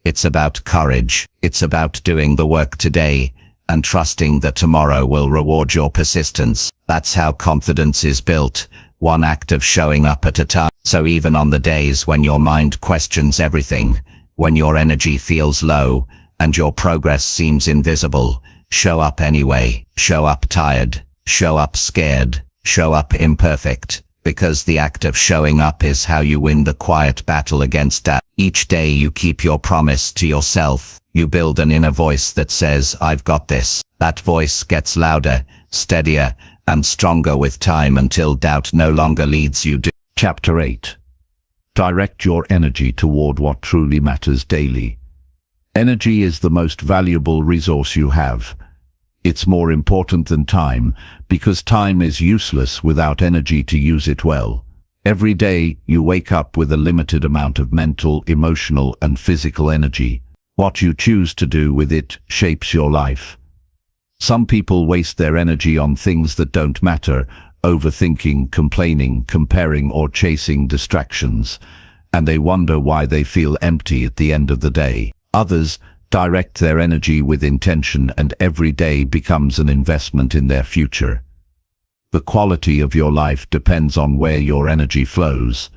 It's about courage. It's about doing the work today and trusting that tomorrow will reward your persistence. That's how confidence is built, one act of showing up at a time. So even on the days when your mind questions everything, when your energy feels low and your progress seems invisible, show up anyway. Show up tired, show up scared, show up imperfect, because the act of showing up is how you win the quiet battle against doubt. Each day you keep your promise to yourself. You build an inner voice that says, "I've got this." That voice gets louder, steadier, and stronger with time until doubt no longer leads you. Chapter 8. Direct your energy toward what truly matters daily. Energy is the most valuable resource you have. It's more important than time, because time is useless without energy to use it well. Every day, you wake up with a limited amount of mental, emotional, and physical energy. What you choose to do with it shapes your life. Some people waste their energy on things that don't matter, overthinking, complaining, comparing, or chasing distractions, and they wonder why they feel empty at the end of the day. Others direct their energy with intention, and every day becomes an investment in their future. The quality of your life depends on where your energy flows.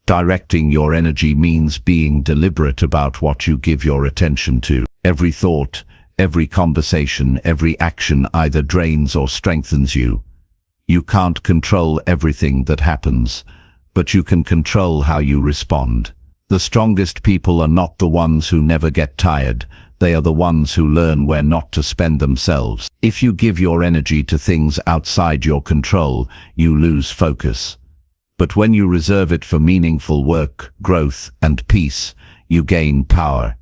Directing your energy means being deliberate about what you give your attention to. Every thought, every conversation, every action either drains or strengthens you. You can't control everything that happens, but you can control how you respond. The strongest people are not the ones who never get tired. They are the ones who learn where not to spend themselves. If you give your energy to things outside your control, you lose focus. But when you reserve it for meaningful work, growth, and peace, you gain power.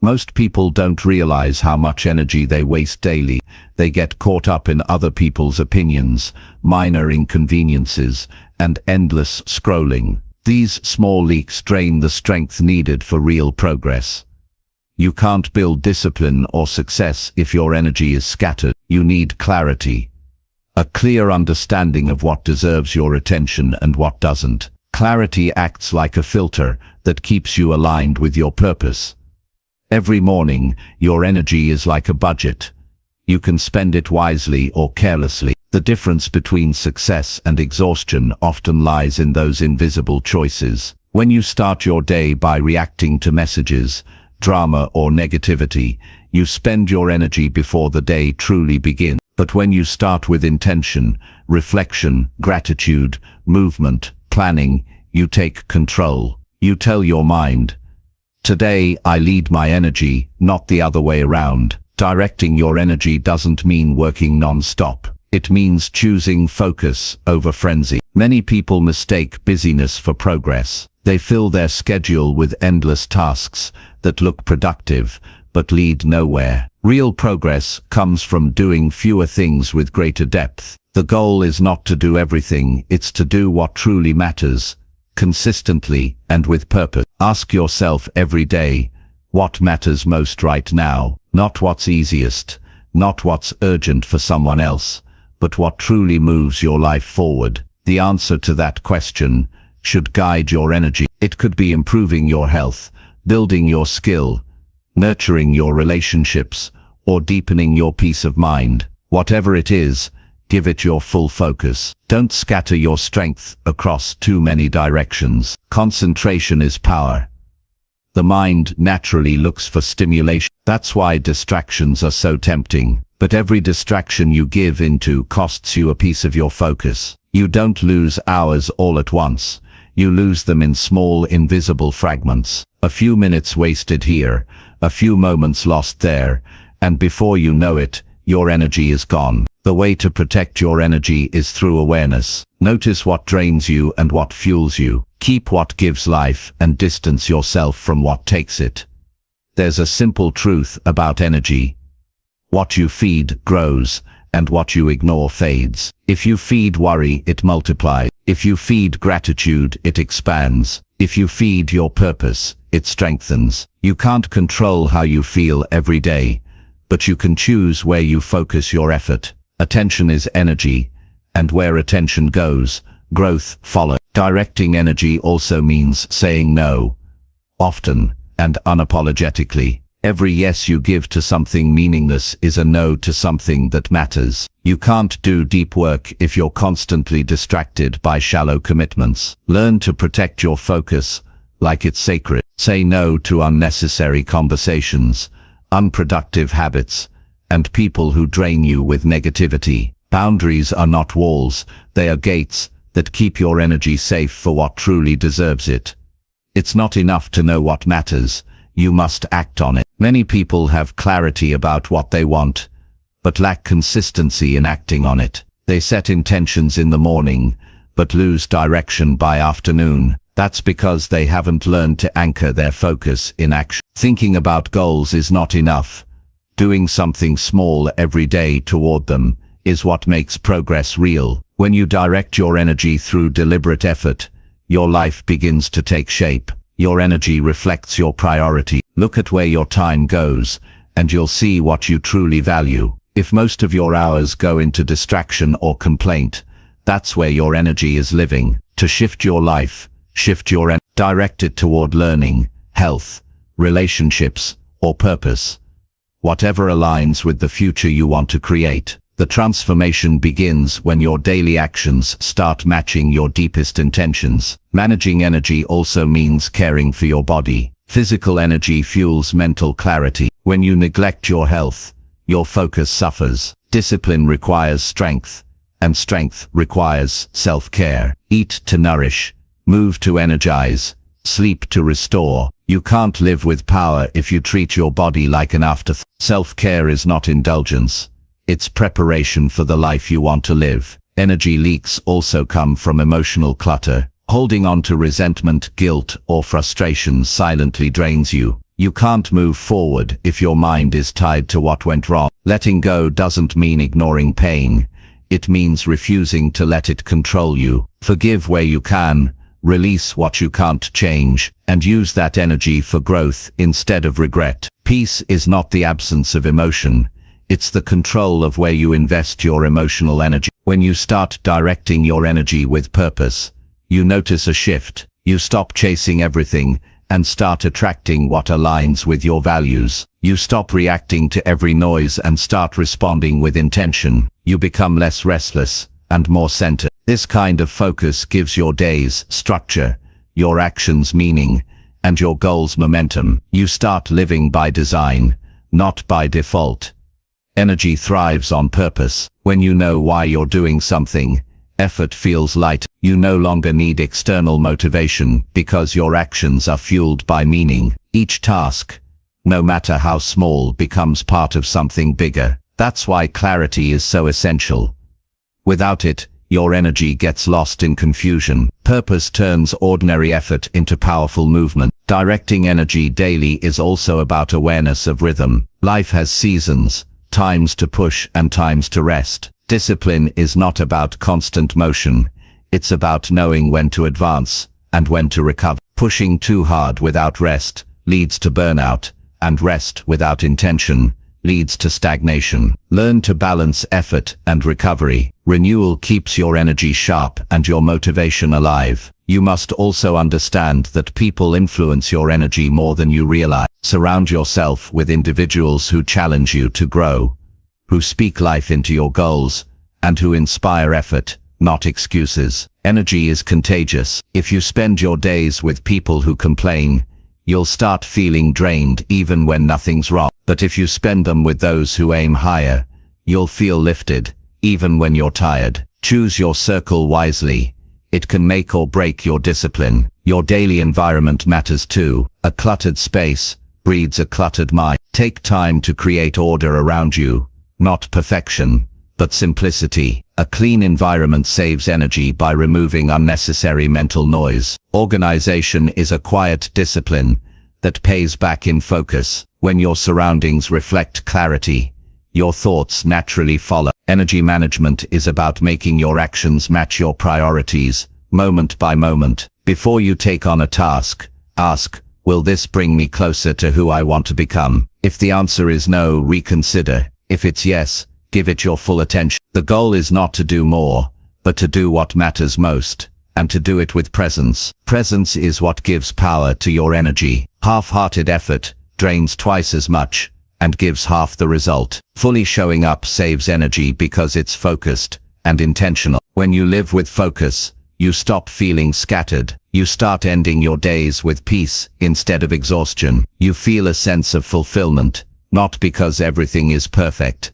Most people don't realize how much energy they waste daily. They get caught up in other people's opinions, minor inconveniences, and endless scrolling. These small leaks drain the strength needed for real progress. You can't build discipline or success if your energy is scattered. You need clarity. A clear understanding of what deserves your attention and what doesn't. Clarity acts like a filter that keeps you aligned with your purpose. Every morning, your energy is like a budget. You can spend it wisely or carelessly. The difference between success and exhaustion often lies in those invisible choices. When you start your day by reacting to messages, drama, or negativity, you spend your energy before the day truly begins. But when you start with intention, reflection, gratitude, movement, planning, you take control. You tell your mind, "Today I lead my energy, not the other way around." Directing your energy doesn't mean working non-stop. It means choosing focus over frenzy. Many people mistake busyness for progress. They fill their schedule with endless tasks that look productive but lead nowhere. Real progress comes from doing fewer things with greater depth. The goal is not to do everything, it's to do what truly matters, consistently and with purpose. Ask yourself every day, what matters most right now? Not what's easiest, not what's urgent for someone else, but what truly moves your life forward. The answer to that question should guide your energy. It could be improving your health, building your skill, nurturing your relationships, or deepening your peace of mind. Whatever it is, Give it your full focus. Don't scatter your strength across too many directions. Concentration is power. The mind naturally looks for stimulation. That's why distractions are so tempting. But every distraction you give into costs you a piece of your focus. You don't lose hours all at once. You lose them in small, invisible fragments. A few minutes wasted here, a few moments lost there, and before you know it, your energy is gone. The way to protect your energy is through awareness. Notice what drains you and what fuels you. Keep what gives life and distance yourself from what takes it. There's a simple truth about energy. What you feed grows, and what you ignore fades. If you feed worry, it multiplies. If you feed gratitude, it expands. If you feed your purpose, it strengthens. You can't control how you feel every day, but you can choose where you focus your effort. Attention is energy, and where attention goes, growth follows. Directing energy also means saying no, often and unapologetically. Every yes you give to something meaningless is a no to something that matters. You can't do deep work if you're constantly distracted by shallow commitments. Learn to protect your focus like it's sacred. Say no to unnecessary conversations, unproductive habits, and people who drain you with negativity. Boundaries are not walls, they are gates that keep your energy safe for what truly deserves it. It's not enough to know what matters, you must act on it. Many people have clarity about what they want, but lack consistency in acting on it. They set intentions in the morning, but lose direction by afternoon. That's because they haven't learned to anchor their focus in action. Thinking about goals is not enough. Doing something small every day toward them is what makes progress real. When you direct your energy through deliberate effort, your life begins to take shape. Your energy reflects your priority. Look at where your time goes, and you'll see what you truly value. If most of your hours go into distraction or complaint, that's where your energy is living. To shift your life, shift your energy. Direct it toward learning, health, relationships, or purpose. Whatever aligns with the future you want to create. The transformation begins when your daily actions start matching your deepest intentions. Managing energy also means caring for your body. Physical energy fuels mental clarity. When you neglect your health, your focus suffers. Discipline requires strength, and strength requires self-care. Eat to nourish, move to energize, sleep to restore. You can't live with power if you treat your body like an afterthought. Self-care is not indulgence. It's preparation for the life you want to live. Energy leaks also come from emotional clutter. Holding on to resentment, guilt, or frustration silently drains you. You can't move forward if your mind is tied to what went wrong. Letting go doesn't mean ignoring pain. It means refusing to let it control you. Forgive where you can, release what you can't change, and use that energy for growth instead of regret. Peace is not the absence of emotion. It's the control of where you invest your emotional energy. When you start directing your energy with purpose, you notice a shift. You stop chasing everything and start attracting what aligns with your values. You stop reacting to every noise and start responding with intention. You become less restless and more centered. This kind of focus gives your days structure, your actions meaning, and your goals momentum. You start living by design, not by default. Energy thrives on purpose. When you know why you're doing something, effort feels light. You no longer need external motivation because your actions are fueled by meaning. Each task, no matter how small, becomes part of something bigger. That's why clarity is so essential. Without it, your energy gets lost in confusion. Purpose turns ordinary effort into powerful movement. Directing energy daily is also about awareness of rhythm. Life has seasons. Times to push and times to rest. Discipline is not about constant motion. It's about knowing when to advance and when to recover. Pushing too hard without rest leads to burnout, and rest without intention leads to stagnation. Learn to balance effort and recovery. Renewal keeps your energy sharp and your motivation alive. You must also understand that people influence your energy more than you realize. Surround yourself with individuals who challenge you to grow, who speak life into your goals, and who inspire effort, not excuses. Energy is contagious. If you spend your days with people who complain, you'll start feeling drained even when nothing's wrong. But if you spend them with those who aim higher, you'll feel lifted, even when you're tired. Choose your circle wisely. It can make or break your discipline. Your daily environment matters too. A cluttered space breeds a cluttered mind. Take time to create order around you, not perfection, but simplicity. A clean environment saves energy by removing unnecessary mental noise. Organization is a quiet discipline that pays back in focus. When your surroundings reflect clarity, your thoughts naturally follow. Energy management is about making your actions match your priorities, moment by moment. Before you take on a task, ask, will this bring me closer to who I want to become? If the answer is no, reconsider. If it's yes, give it your full attention. The goal is not to do more, but to do what matters most, and to do it with presence. Presence is what gives power to your energy. Half-hearted effort drains twice as much and gives half the result. Fully showing up saves energy because it's focused and intentional. When you live with focus, you stop feeling scattered. You start ending your days with peace instead of exhaustion. You feel a sense of fulfillment, not because everything is perfect,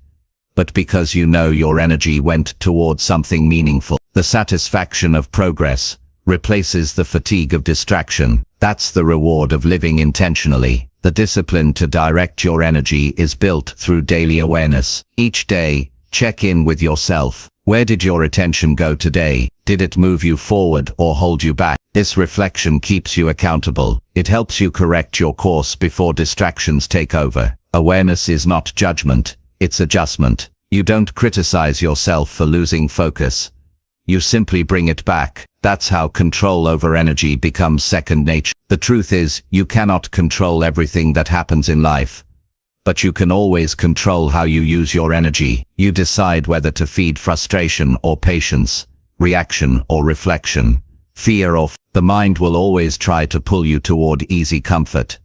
but because you know your energy went towards something meaningful. The satisfaction of progress replaces the fatigue of distraction. That's the reward of living intentionally. The discipline to direct your energy is built through daily awareness. Each day, check in with yourself. Where did your attention go today? Did it move you forward or hold you back? This reflection keeps you accountable. It helps you correct your course before distractions take over. Awareness is not judgment, it's adjustment. You don't criticize yourself for losing focus. You simply bring it back. That's how control over energy becomes second nature. The truth is, you cannot control everything that happens in life, but you can always control how you use your energy. You decide whether to feed frustration or patience, reaction or reflection, fear or the mind will always try to pull you toward easy comfort,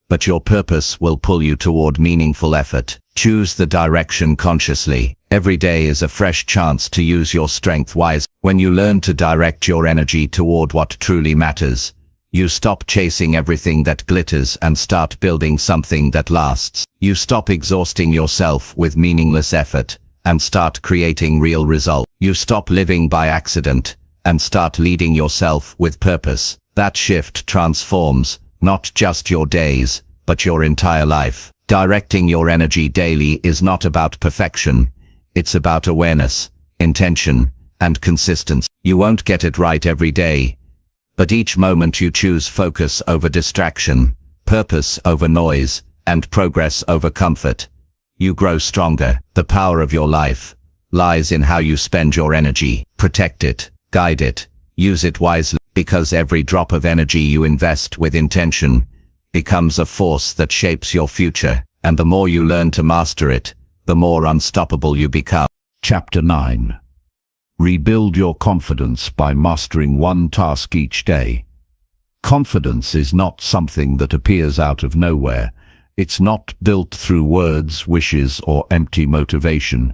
but your purpose will pull you toward meaningful effort. Choose the direction consciously. Every day is a fresh chance to use your strength wisely. When you learn to direct your energy toward what truly matters, you stop chasing everything that glitters and start building something that lasts. You stop exhausting yourself with meaningless effort and start creating real results. You stop living by accident and start leading yourself with purpose. That shift transforms not just your days, but your entire life. Directing your energy daily is not about perfection. It's about awareness, intention, and consistency. You won't get it right every day, but each moment you choose focus over distraction, purpose over noise, and progress over comfort, you grow stronger. The power of your life lies in how you spend your energy. Protect it, guide it, use it wisely, because every drop of energy you invest with intention becomes a force that shapes your future, and the more you learn to master it, the more unstoppable you become. Chapter 9. Rebuild your confidence by mastering one task each day. Confidence is not something that appears out of nowhere. It's not built through words, wishes, or empty motivation.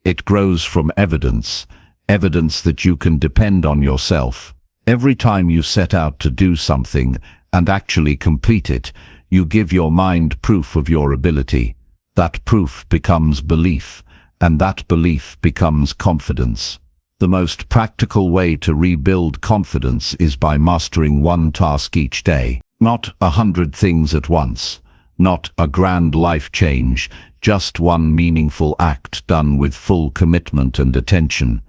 It grows from evidence that you can depend on yourself. Every time you set out to do something and actually complete it, you give your mind proof of your ability. That proof becomes belief, and that belief becomes confidence. The most practical way to rebuild confidence is by mastering one task each day. Not 100 things at once, not a grand life change, just one meaningful act done with full commitment and attention.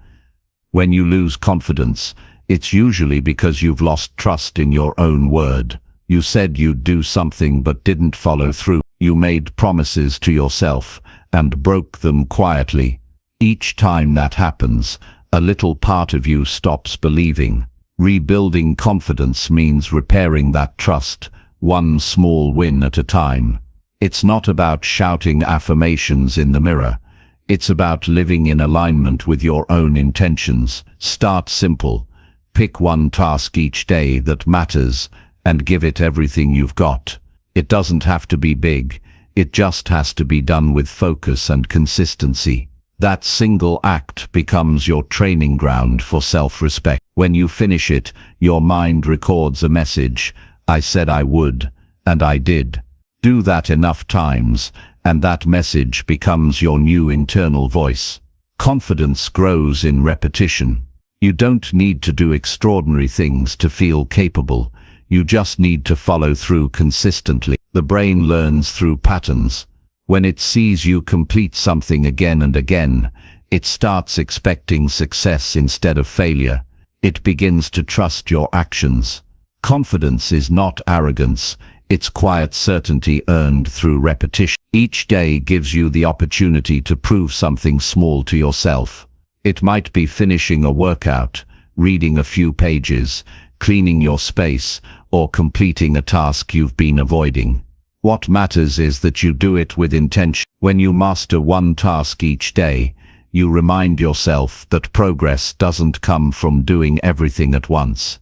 When you lose confidence, it's usually because you've lost trust in your own word. You said you'd do something but didn't follow through. You made promises to yourself and broke them quietly. Each time that happens, a little part of you stops believing. Rebuilding confidence means repairing that trust, one small win at a time. It's not about shouting affirmations in the mirror. It's about living in alignment with your own intentions. Start simple. Pick one task each day that matters and give it everything you've got. It doesn't have to be big. It just has to be done with focus and consistency. That single act becomes your training ground for self-respect. When you finish it, your mind records a message: I said I would, and I did. Do that enough times, and that message becomes your new internal voice. Confidence grows in repetition. You don't need to do extraordinary things to feel capable. You just need to follow through consistently. The brain learns through patterns. When it sees you complete something again and again, it starts expecting success instead of failure. It begins to trust your actions. Confidence is not arrogance, it's quiet certainty earned through repetition. Each day gives you the opportunity to prove something small to yourself. It might be finishing a workout, reading a few pages, cleaning your space, or completing a task you've been avoiding. What matters is that you do it with intention. When you master one task each day, you remind yourself that progress doesn't come from doing everything at once.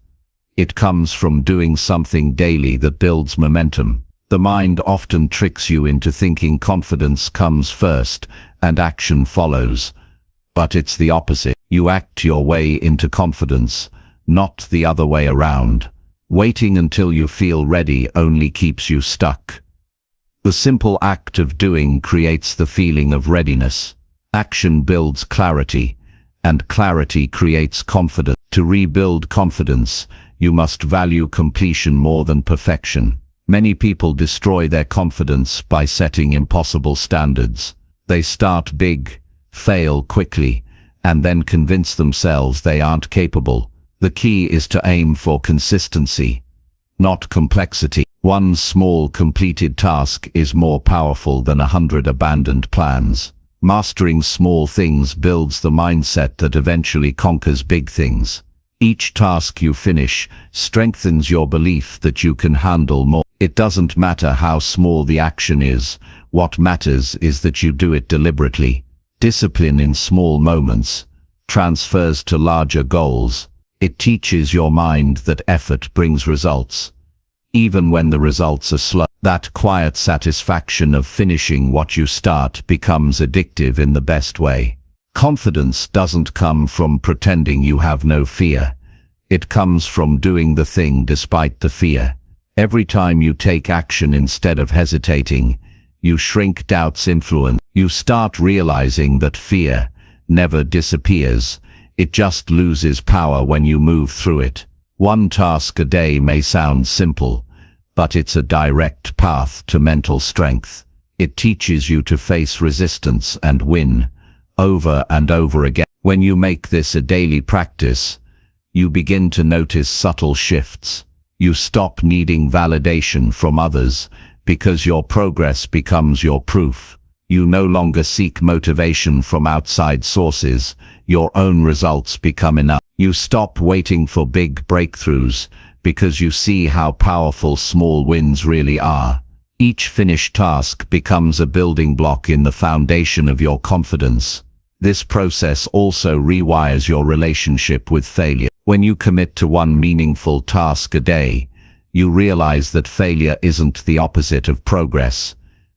It comes from doing something daily that builds momentum. The mind often tricks you into thinking confidence comes first and action follows. But it's the opposite. You act your way into confidence, not the other way around. Waiting until you feel ready only keeps you stuck. The simple act of doing creates the feeling of readiness. Action builds clarity, and clarity creates confidence. To rebuild confidence, you must value completion more than perfection. Many people destroy their confidence by setting impossible standards. They start big, fail quickly, and then convince themselves they aren't capable. The key is to aim for consistency, not complexity. One small completed task is more powerful than 100 abandoned plans. Mastering small things builds the mindset that eventually conquers big things. Each task you finish strengthens your belief that you can handle more. It doesn't matter how small the action is. What matters is that you do it deliberately. Discipline in small moments transfers to larger goals. It teaches your mind that effort brings results, even when the results are slow. That quiet satisfaction of finishing what you start becomes addictive in the best way. Confidence doesn't come from pretending you have no fear. It comes from doing the thing despite the fear. Every time you take action instead of hesitating, you shrink doubt's influence. You start realizing that fear never disappears. It just loses power when you move through it. One task a day may sound simple, but it's a direct path to mental strength. It teaches you to face resistance and win over and over again. When you make this a daily practice, you begin to notice subtle shifts. You stop needing validation from others because your progress becomes your proof. You no longer seek motivation from outside sources. Your own results become enough. You stop waiting for big breakthroughs because you see how powerful small wins really are. Each finished task becomes a building block in the foundation of your confidence. This process also rewires your relationship with failure. When you commit to one meaningful task a day, you realize that failure isn't the opposite of progress.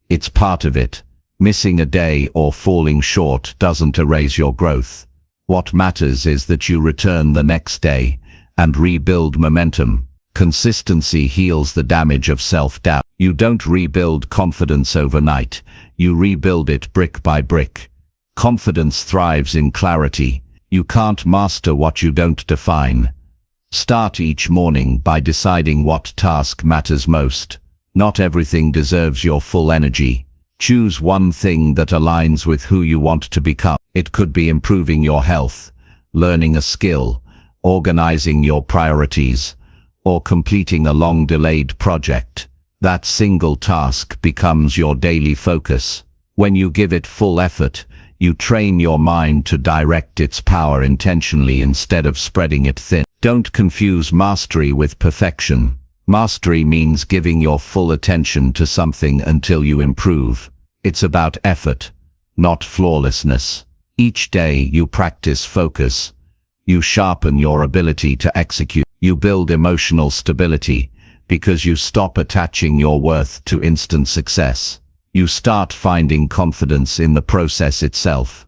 It's part of it. Missing a day or falling short doesn't erase your growth. What matters is that you return the next day and rebuild momentum. Consistency heals the damage of self-doubt. You don't rebuild confidence overnight. You rebuild it brick by brick. Confidence thrives in clarity. You can't master what you don't define. Start each morning by deciding what task matters most. Not everything deserves your full energy. Choose one thing that aligns with who you want to become. It could be improving your health, learning a skill, organizing your priorities, or completing a long-delayed project. That single task becomes your daily focus. When you give it full effort, you train your mind to direct its power intentionally instead of spreading it thin. Don't confuse mastery with perfection. Mastery means giving your full attention to something until you improve. It's about effort, not flawlessness. Each day you practice focus. You sharpen your ability to execute. You build emotional stability because you stop attaching your worth to instant success. You start finding confidence in the process itself,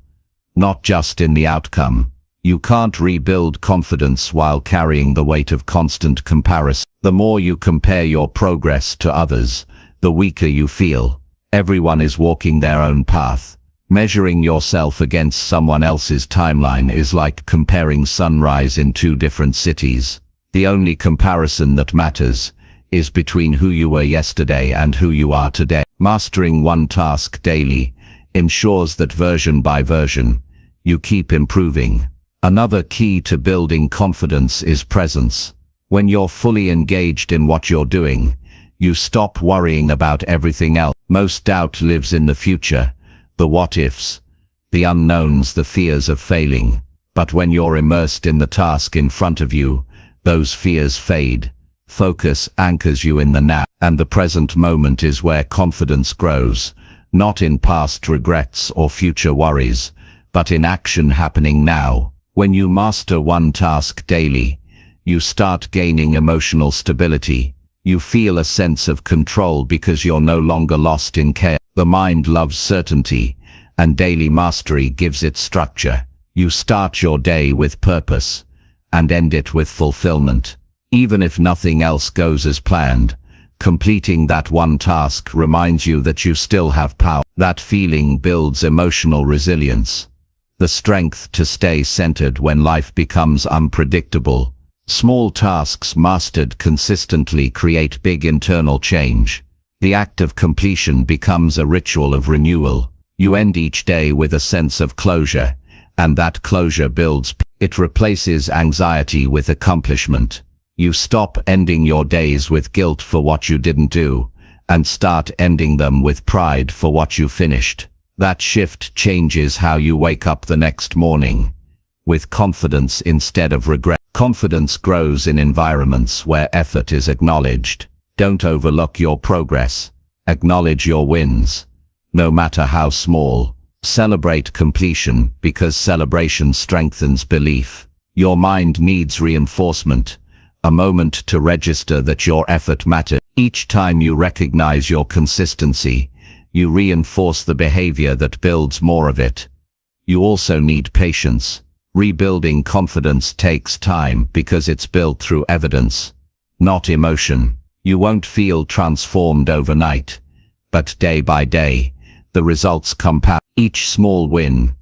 not just in the outcome. You can't rebuild confidence while carrying the weight of constant comparison. The more you compare your progress to others, the weaker you feel. Everyone is walking their own path. Measuring yourself against someone else's timeline is like comparing sunrise in two different cities. The only comparison that matters is between who you were yesterday and who you are today. Mastering one task daily ensures that version by version, you keep improving. Another key to building confidence is presence. When you're fully engaged in what you're doing, you stop worrying about everything else. Most doubt lives in the future, the what-ifs, the unknowns, the fears of failing. But when you're immersed in the task in front of you, those fears fade. Focus anchors you in the now, and the present moment is where confidence grows, not in past regrets or future worries, but in action happening now. When you master one task daily, you start gaining emotional stability. You feel a sense of control because you're no longer lost in chaos. The mind loves certainty, and daily mastery gives it structure. You start your day with purpose, and end it with fulfillment. Even if nothing else goes as planned, completing that one task reminds you that you still have power. That feeling builds emotional resilience, the strength to stay centered when life becomes unpredictable. Small tasks mastered consistently create big internal change. The act of completion becomes a ritual of renewal. You end each day with a sense of closure, and that closure builds. It replaces anxiety with accomplishment. You stop ending your days with guilt for what you didn't do, and start ending them with pride for what you finished. That shift changes how you wake up the next morning, with confidence instead of regret. Confidence grows in environments where effort is acknowledged. Don't overlook your progress. Acknowledge your wins, no matter how small. Celebrate completion, because celebration strengthens belief. Your mind needs reinforcement, a moment to register that your effort matters. Each time you recognize your consistency, you reinforce the behavior that builds more of it. You also need patience. Rebuilding confidence takes time because it's built through evidence, not emotion. You won't feel transformed overnight, but day by day, the results compound. Each small win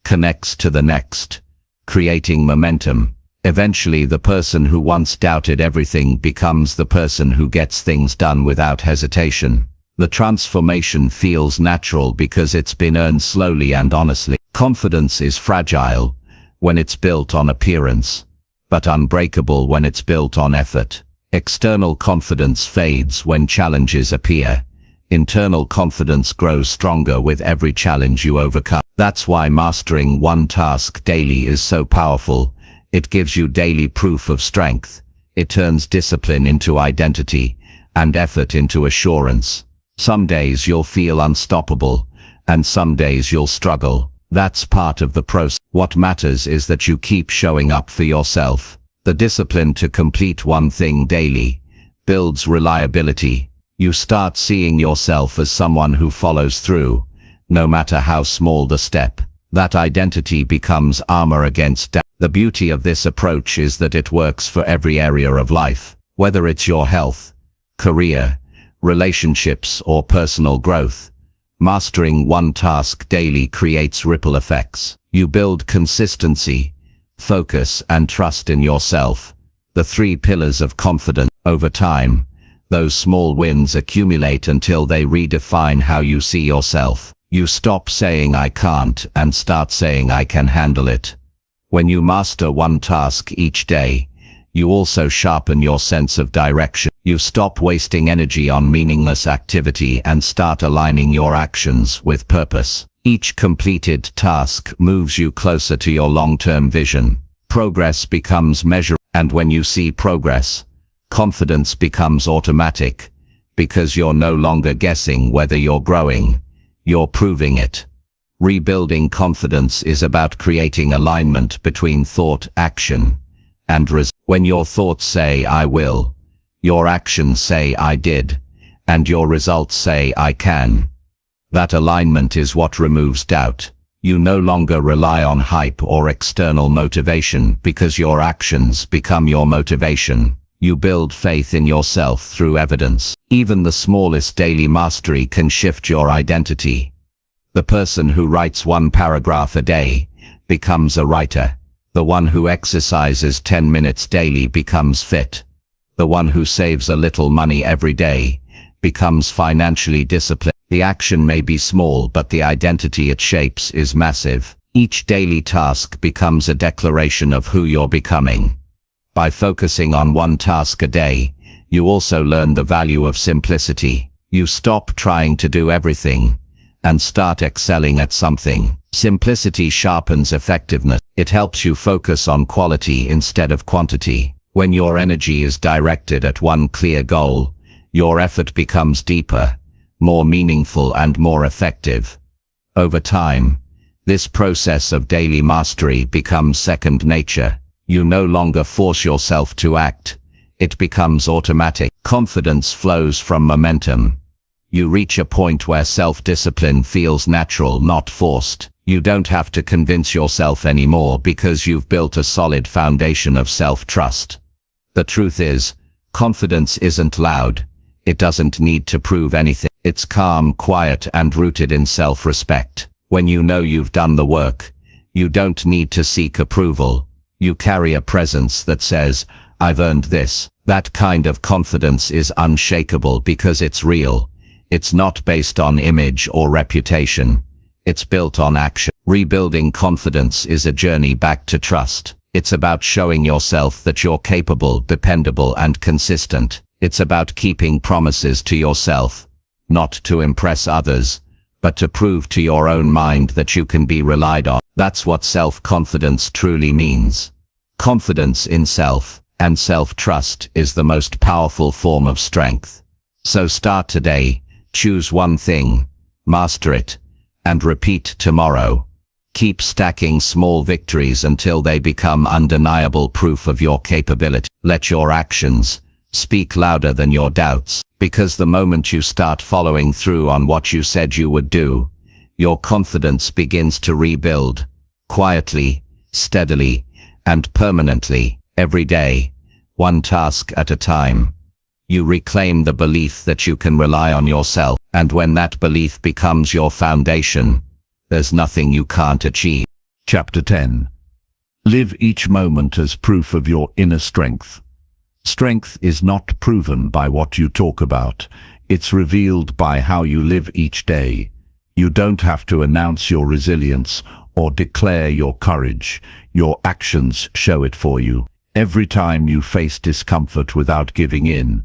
connects to the next, creating momentum. Eventually, the person who once doubted everything becomes the person who gets things done without hesitation. The transformation feels natural because it's been earned slowly and honestly. Confidence is fragile when it's built on appearance, but unbreakable when it's built on effort. External confidence fades when challenges appear. Internal confidence grows stronger with every challenge you overcome. That's why mastering one task daily is so powerful. It gives you daily proof of strength. It turns discipline into identity, and effort into assurance. Some days you'll feel unstoppable, and some days you'll struggle. That's part of the process. What matters is that you keep showing up for yourself. The discipline to complete one thing daily builds reliability. You start seeing yourself as someone who follows through, no matter how small the step. That identity becomes armor against doubt. The beauty of this approach is that it works for every area of life, whether it's your health, career, relationships, or personal growth. Mastering one task daily creates ripple effects. You build consistency, focus, and trust in yourself, the three pillars of confidence. Over time, those small wins accumulate until they redefine how you see yourself. You stop saying "I can't" and start saying "I can handle it." When you master one task each day, you also sharpen your sense of direction. You stop wasting energy on meaningless activity and start aligning your actions with purpose. Each completed task moves you closer to your long-term vision. Progress becomes measurable, and when you see progress, confidence becomes automatic, because you're no longer guessing whether you're growing, you're proving it. Rebuilding confidence is about creating alignment between thought, action, and result. When your thoughts say "I will," your actions say "I did," and your results say "I can." That alignment is what removes doubt. You no longer rely on hype or external motivation because your actions become your motivation. You build faith in yourself through evidence. Even the smallest daily mastery can shift your identity. The person who writes 1 paragraph a day becomes a writer. The one who exercises 10 minutes daily becomes fit. The one who saves a little money every day becomes financially disciplined. The action may be small, but the identity it shapes is massive. Each daily task becomes a declaration of who you're becoming. By focusing on 1 task a day, you also learn the value of simplicity. You stop trying to do everything and start excelling at something. Simplicity sharpens effectiveness. It helps you focus on quality instead of quantity. When your energy is directed at one clear goal, your effort becomes deeper, more meaningful and more effective. Over time, this process of daily mastery becomes second nature. You no longer force yourself to act. It becomes automatic. Confidence flows from momentum. You reach a point where self-discipline feels natural, not forced. You don't have to convince yourself anymore because you've built a solid foundation of self-trust. The truth is, confidence isn't loud. It doesn't need to prove anything. It's calm, quiet, and rooted in self-respect. When you know you've done the work, you don't need to seek approval. You carry a presence that says, "I've earned this." That kind of confidence is unshakable because it's real. It's not based on image or reputation. It's built on action. Rebuilding confidence is a journey back to trust. It's about showing yourself that you're capable, dependable, and consistent. It's about keeping promises to yourself, not to impress others, but to prove to your own mind that you can be relied on. That's what self-confidence truly means. Confidence in self and self-trust is the most powerful form of strength. So start today, choose one thing, master it, and repeat tomorrow. Keep stacking small victories until they become undeniable proof of your capability. Let your actions speak louder than your doubts, because the moment you start following through on what you said you would do, your confidence begins to rebuild, quietly, steadily, and permanently. Every day, 1 task at a time. You reclaim the belief that you can rely on yourself, and when that belief becomes your foundation, there's nothing you can't achieve. Chapter 10. Live each moment as proof of your inner strength. Strength is not proven by what you talk about. It's revealed by how you live each day. You don't have to announce your resilience or declare your courage. Your actions show it for you. Every time you face discomfort without giving in,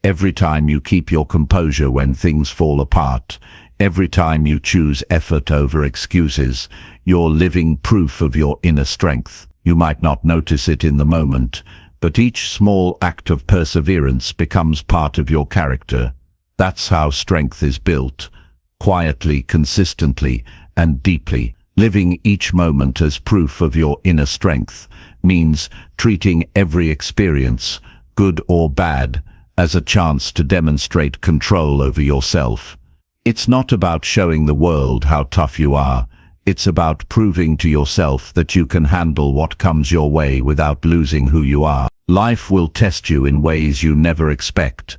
every time you keep your composure when things fall apart, every time you choose effort over excuses, you're living proof of your inner strength. You might not notice it in the moment, but each small act of perseverance becomes part of your character. That's how strength is built, quietly, consistently, and deeply. Living each moment as proof of your inner strength means treating every experience, good or bad, as a chance to demonstrate control over yourself. It's not about showing the world how tough you are. It's about proving to yourself that you can handle what comes your way without losing who you are. Life will test you in ways you never expect.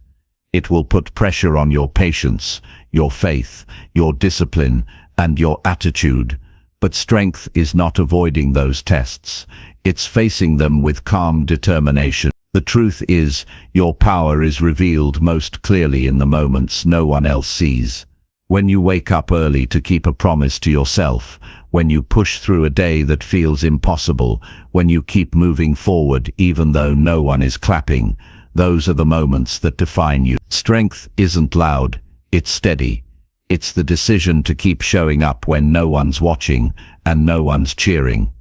It will put pressure on your patience, your faith, your discipline, and your attitude. But strength is not avoiding those tests. It's facing them with calm determination. The truth is, your power is revealed most clearly in the moments no one else sees. When you wake up early to keep a promise to yourself, when you push through a day that feels impossible, when you keep moving forward even though no one is clapping, those are the moments that define you. Strength isn't loud, it's steady. It's the decision to keep showing up when no one's watching and no one's cheering.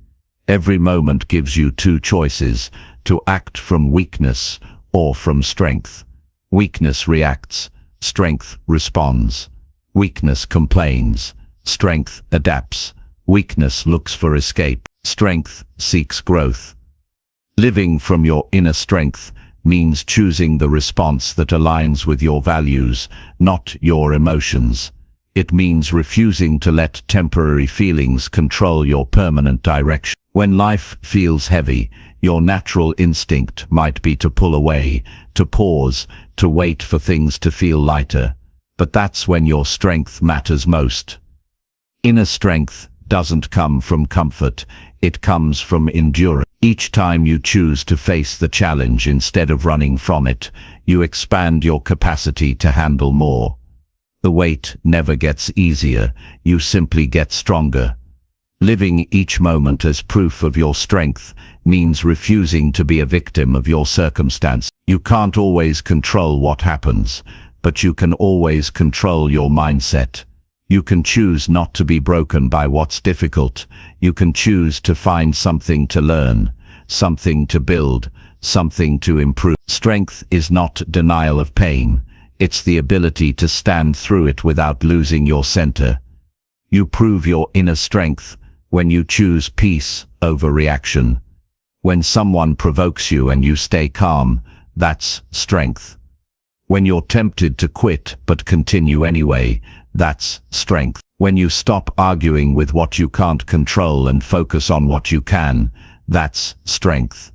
Every moment gives you 2 choices: to act from weakness or from strength. Weakness reacts, strength responds. Weakness complains, strength adapts. Weakness looks for escape, strength seeks growth. Living from your inner strength means choosing the response that aligns with your values, not your emotions. It means refusing to let temporary feelings control your permanent direction. When life feels heavy, your natural instinct might be to pull away, to pause, to wait for things to feel lighter. But that's when your strength matters most. Inner strength doesn't come from comfort, it comes from endurance. Each time you choose to face the challenge instead of running from it, you expand your capacity to handle more. The weight never gets easier, you simply get stronger. Living each moment as proof of your strength means refusing to be a victim of your circumstance. You can't always control what happens, but you can always control your mindset. You can choose not to be broken by what's difficult. You can choose to find something to learn, something to build, something to improve. Strength is not denial of pain. It's the ability to stand through it without losing your center. You prove your inner strength when you choose peace over reaction. When someone provokes you and you stay calm, that's strength. When you're tempted to quit but continue anyway, that's strength. When you stop arguing with what you can't control and focus on what you can, that's strength.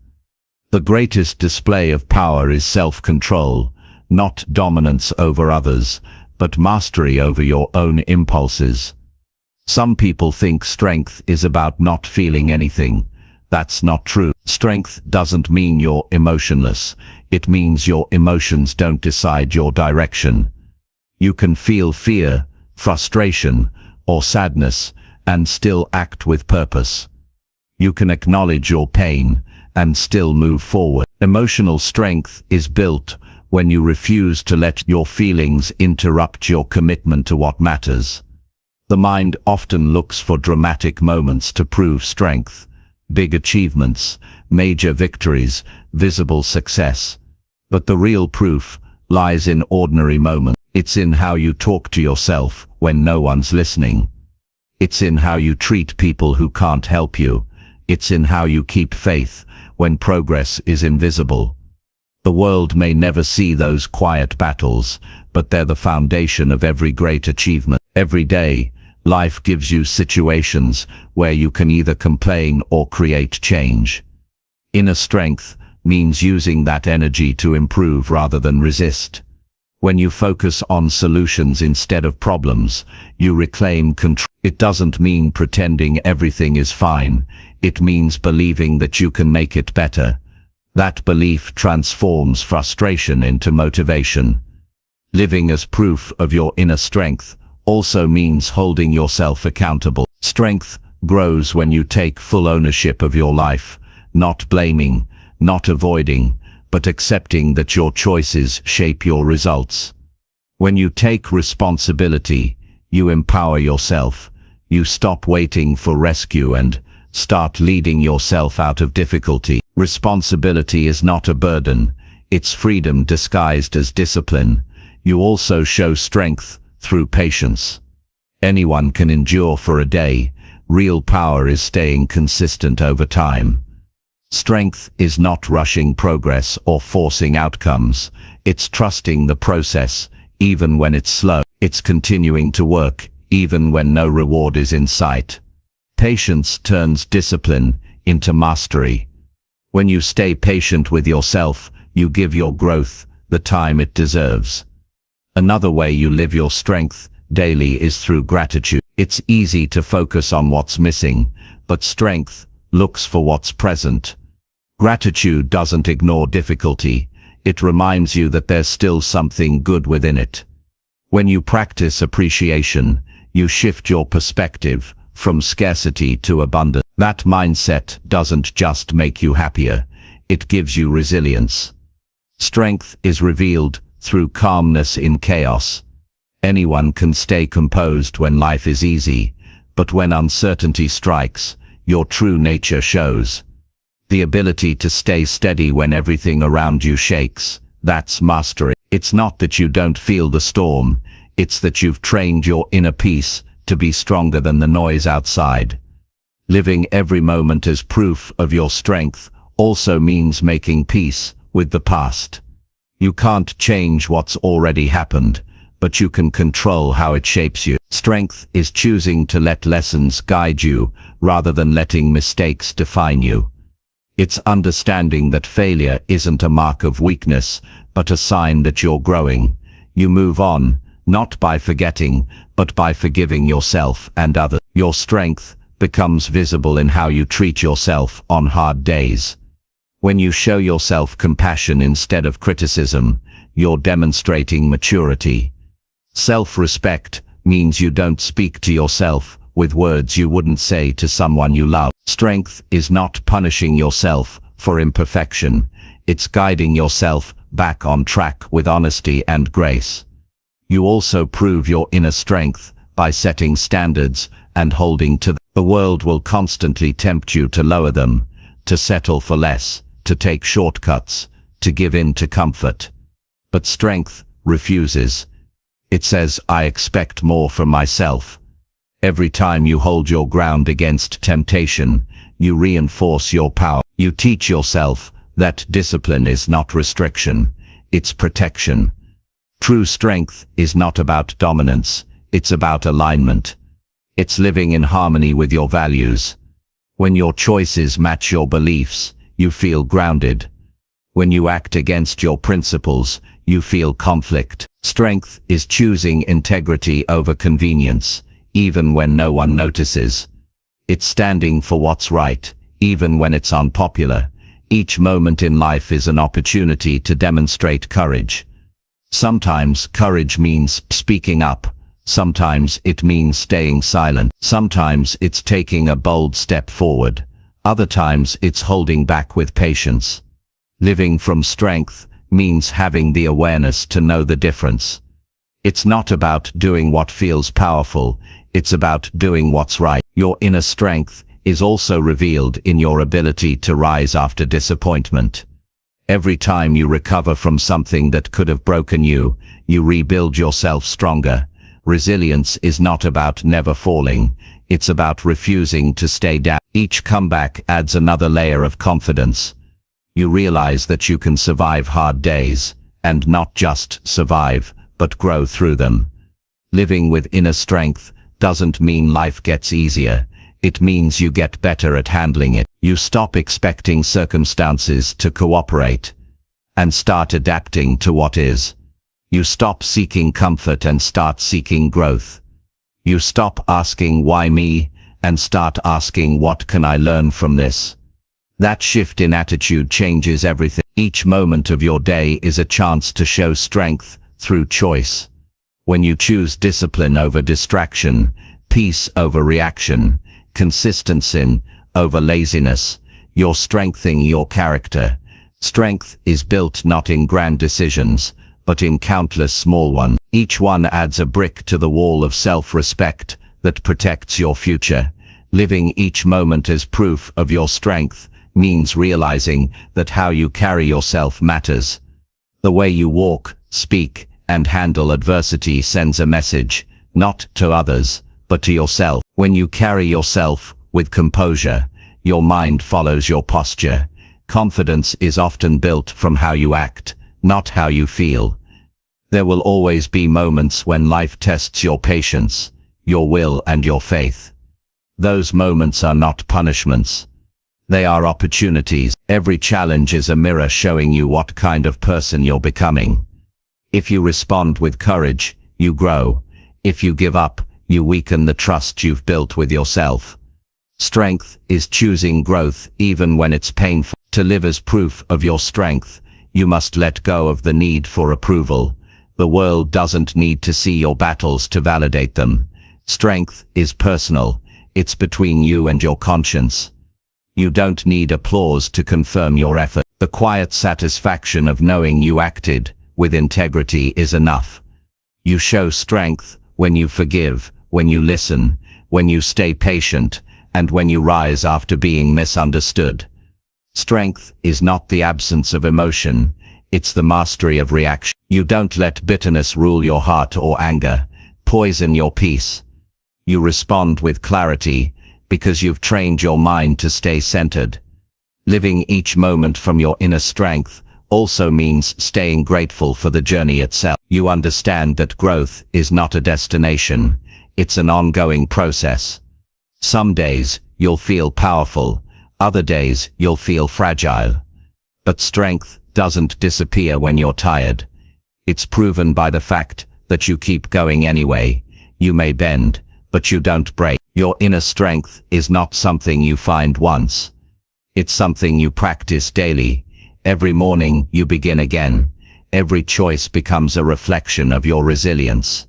The greatest display of power is self-control, not dominance over others, but mastery over your own impulses. Some people think strength is about not feeling anything. That's not true. Strength doesn't mean you're emotionless. It means your emotions don't decide your direction. You can feel fear, frustration, or sadness and still act with purpose. You can acknowledge your pain and still move forward. Emotional strength is built when you refuse to let your feelings interrupt your commitment to what matters. The mind often looks for dramatic moments to prove strength, big achievements, major victories, visible success. But the real proof lies in ordinary moments. It's in how you talk to yourself when no one's listening. It's in how you treat people who can't help you. It's in how you keep faith when progress is invisible. The world may never see those quiet battles, but they're the foundation of every great achievement. Every day, life gives you situations where you can either complain or create change. Inner strength means using that energy to improve rather than resist. When you focus on solutions instead of problems, you reclaim control. It doesn't mean pretending everything is fine. It means believing that you can make it better. That belief transforms frustration into motivation. Living as proof of your inner strength also means holding yourself accountable. Strength grows when you take full ownership of your life, not blaming, not avoiding, but accepting that your choices shape your results. When you take responsibility, you empower yourself. You stop waiting for rescue and start leading yourself out of difficulty. Responsibility is not a burden. It's freedom disguised as discipline. You also show strength through patience. Anyone can endure for a day. Real power is staying consistent over time. Strength is not rushing progress or forcing outcomes. It's trusting the process, even when it's slow. It's continuing to work, even when no reward is in sight. Patience turns discipline into mastery. When you stay patient with yourself, you give your growth the time it deserves. Another way you live your strength daily is through gratitude. It's easy to focus on what's missing, but strength looks for what's present. Gratitude doesn't ignore difficulty. It reminds you that there's still something good within it. When you practice appreciation, you shift your perspective from scarcity to abundance. That mindset doesn't just make you happier, it gives you resilience. Strength is revealed through calmness in chaos. Anyone can stay composed when life is easy, but when uncertainty strikes, your true nature shows. The ability to stay steady when everything around you shakes, that's mastery. It's not that you don't feel the storm, it's that you've trained your inner peace to be stronger than the noise outside. Living every moment as proof of your strength also means making peace with the past. You can't change what's already happened, but you can control how it shapes you. Strength is choosing to let lessons guide you rather than letting mistakes define you. It's understanding that failure isn't a mark of weakness, but a sign that you're growing. You move on, not by forgetting, but by forgiving yourself and others. Your strength becomes visible in how you treat yourself on hard days. When you show yourself compassion instead of criticism, you're demonstrating maturity. Self-respect means you don't speak to yourself with words you wouldn't say to someone you love. Strength is not punishing yourself for imperfection. It's guiding yourself back on track with honesty and grace. You also prove your inner strength by setting standards and holding to them. The world will constantly tempt you to lower them, to settle for less, to take shortcuts, to give in to comfort. But strength refuses. It says, I expect more from myself. Every time you hold your ground against temptation, you reinforce your power. You teach yourself that discipline is not restriction, it's protection. True strength is not about dominance, it's about alignment. It's living in harmony with your values. When your choices match your beliefs, you feel grounded. When you act against your principles, you feel conflict. Strength is choosing integrity over convenience, even when no one notices. It's standing for what's right, even when it's unpopular. Each moment in life is an opportunity to demonstrate courage. Sometimes courage means speaking up. Sometimes it means staying silent. Sometimes it's taking a bold step forward. Other times it's holding back with patience. Living from strength means having the awareness to know the difference. It's not about doing what feels powerful, it's about doing what's right. Your inner strength is also revealed in your ability to rise after disappointment. Every time you recover from something that could have broken you, you rebuild yourself stronger. Resilience is not about never falling, it's about refusing to stay down. Each comeback adds another layer of confidence. You realize that you can survive hard days, and not just survive, but grow through them. Living with inner strength doesn't mean life gets easier, it means you get better at handling it. You stop expecting circumstances to cooperate, and start adapting to what is. You stop seeking comfort and start seeking growth. You stop asking why me, and start asking what can I learn from this. That shift in attitude changes everything. Each moment of your day is a chance to show strength through choice. When you choose discipline over distraction, peace over reaction, consistency over laziness, you're strengthening your character. Strength is built not in grand decisions, but in countless small ones. Each one adds a brick to the wall of self-respect that protects your future. Living each moment as proof of your strength means realizing that how you carry yourself matters. The way you walk, speak, and handle adversity sends a message, not to others, but to yourself. When you carry yourself with composure, your mind follows your posture. Confidence is often built from how you act, not how you feel. There will always be moments when life tests your patience, your will, and your faith. Those moments are not punishments. They are opportunities. Every challenge is a mirror showing you what kind of person you're becoming. If you respond with courage, you grow. If you give up, you weaken the trust you've built with yourself. Strength is choosing growth even when it's painful. To live as proof of your strength, you must let go of the need for approval. The world doesn't need to see your battles to validate them. Strength is personal. It's between you and your conscience. You don't need applause to confirm your effort. The quiet satisfaction of knowing you acted with integrity is enough. You show strength when you forgive, when you listen, when you stay patient, and when you rise after being misunderstood. Strength is not the absence of emotion, it's the mastery of reaction. You don't let bitterness rule your heart or anger, poison your peace. You respond with clarity because you've trained your mind to stay centered. Living each moment from your inner strength also means staying grateful for the journey itself. You understand that growth is not a destination, it's an ongoing process. Some days, you'll feel powerful, other days, you'll feel fragile. But strength doesn't disappear when you're tired. It's proven by the fact that you keep going anyway. You may bend, but you don't break. Your inner strength is not something you find once. It's something you practice daily. Every morning you begin again. Every choice becomes a reflection of your resilience.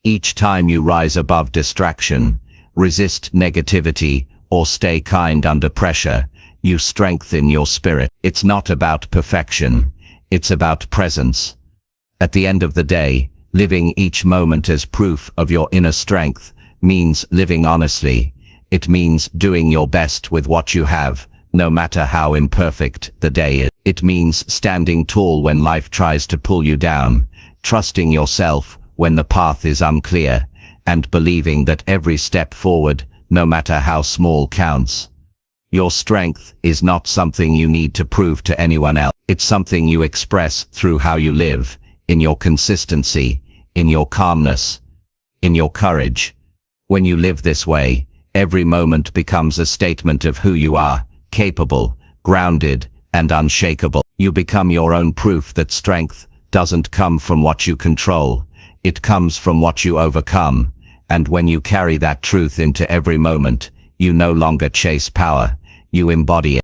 Each time you rise above distraction, resist negativity, or stay kind under pressure, you strengthen your spirit. It's not about perfection. It's about presence. At the end of the day, living each moment as proof of your inner strength means living honestly. It means doing your best with what you have, no matter how imperfect the day is. It means standing tall when life tries to pull you down, trusting yourself when the path is unclear, and believing that every step forward, no matter how small, counts. Your strength is not something you need to prove to anyone else. It's something you express through how you live, in your consistency, in your calmness, in your courage. When you live this way, every moment becomes a statement of who you are, capable, grounded, and unshakable. You become your own proof that strength doesn't come from what you control. It comes from what you overcome. And when you carry that truth into every moment, you no longer chase power, you embody it.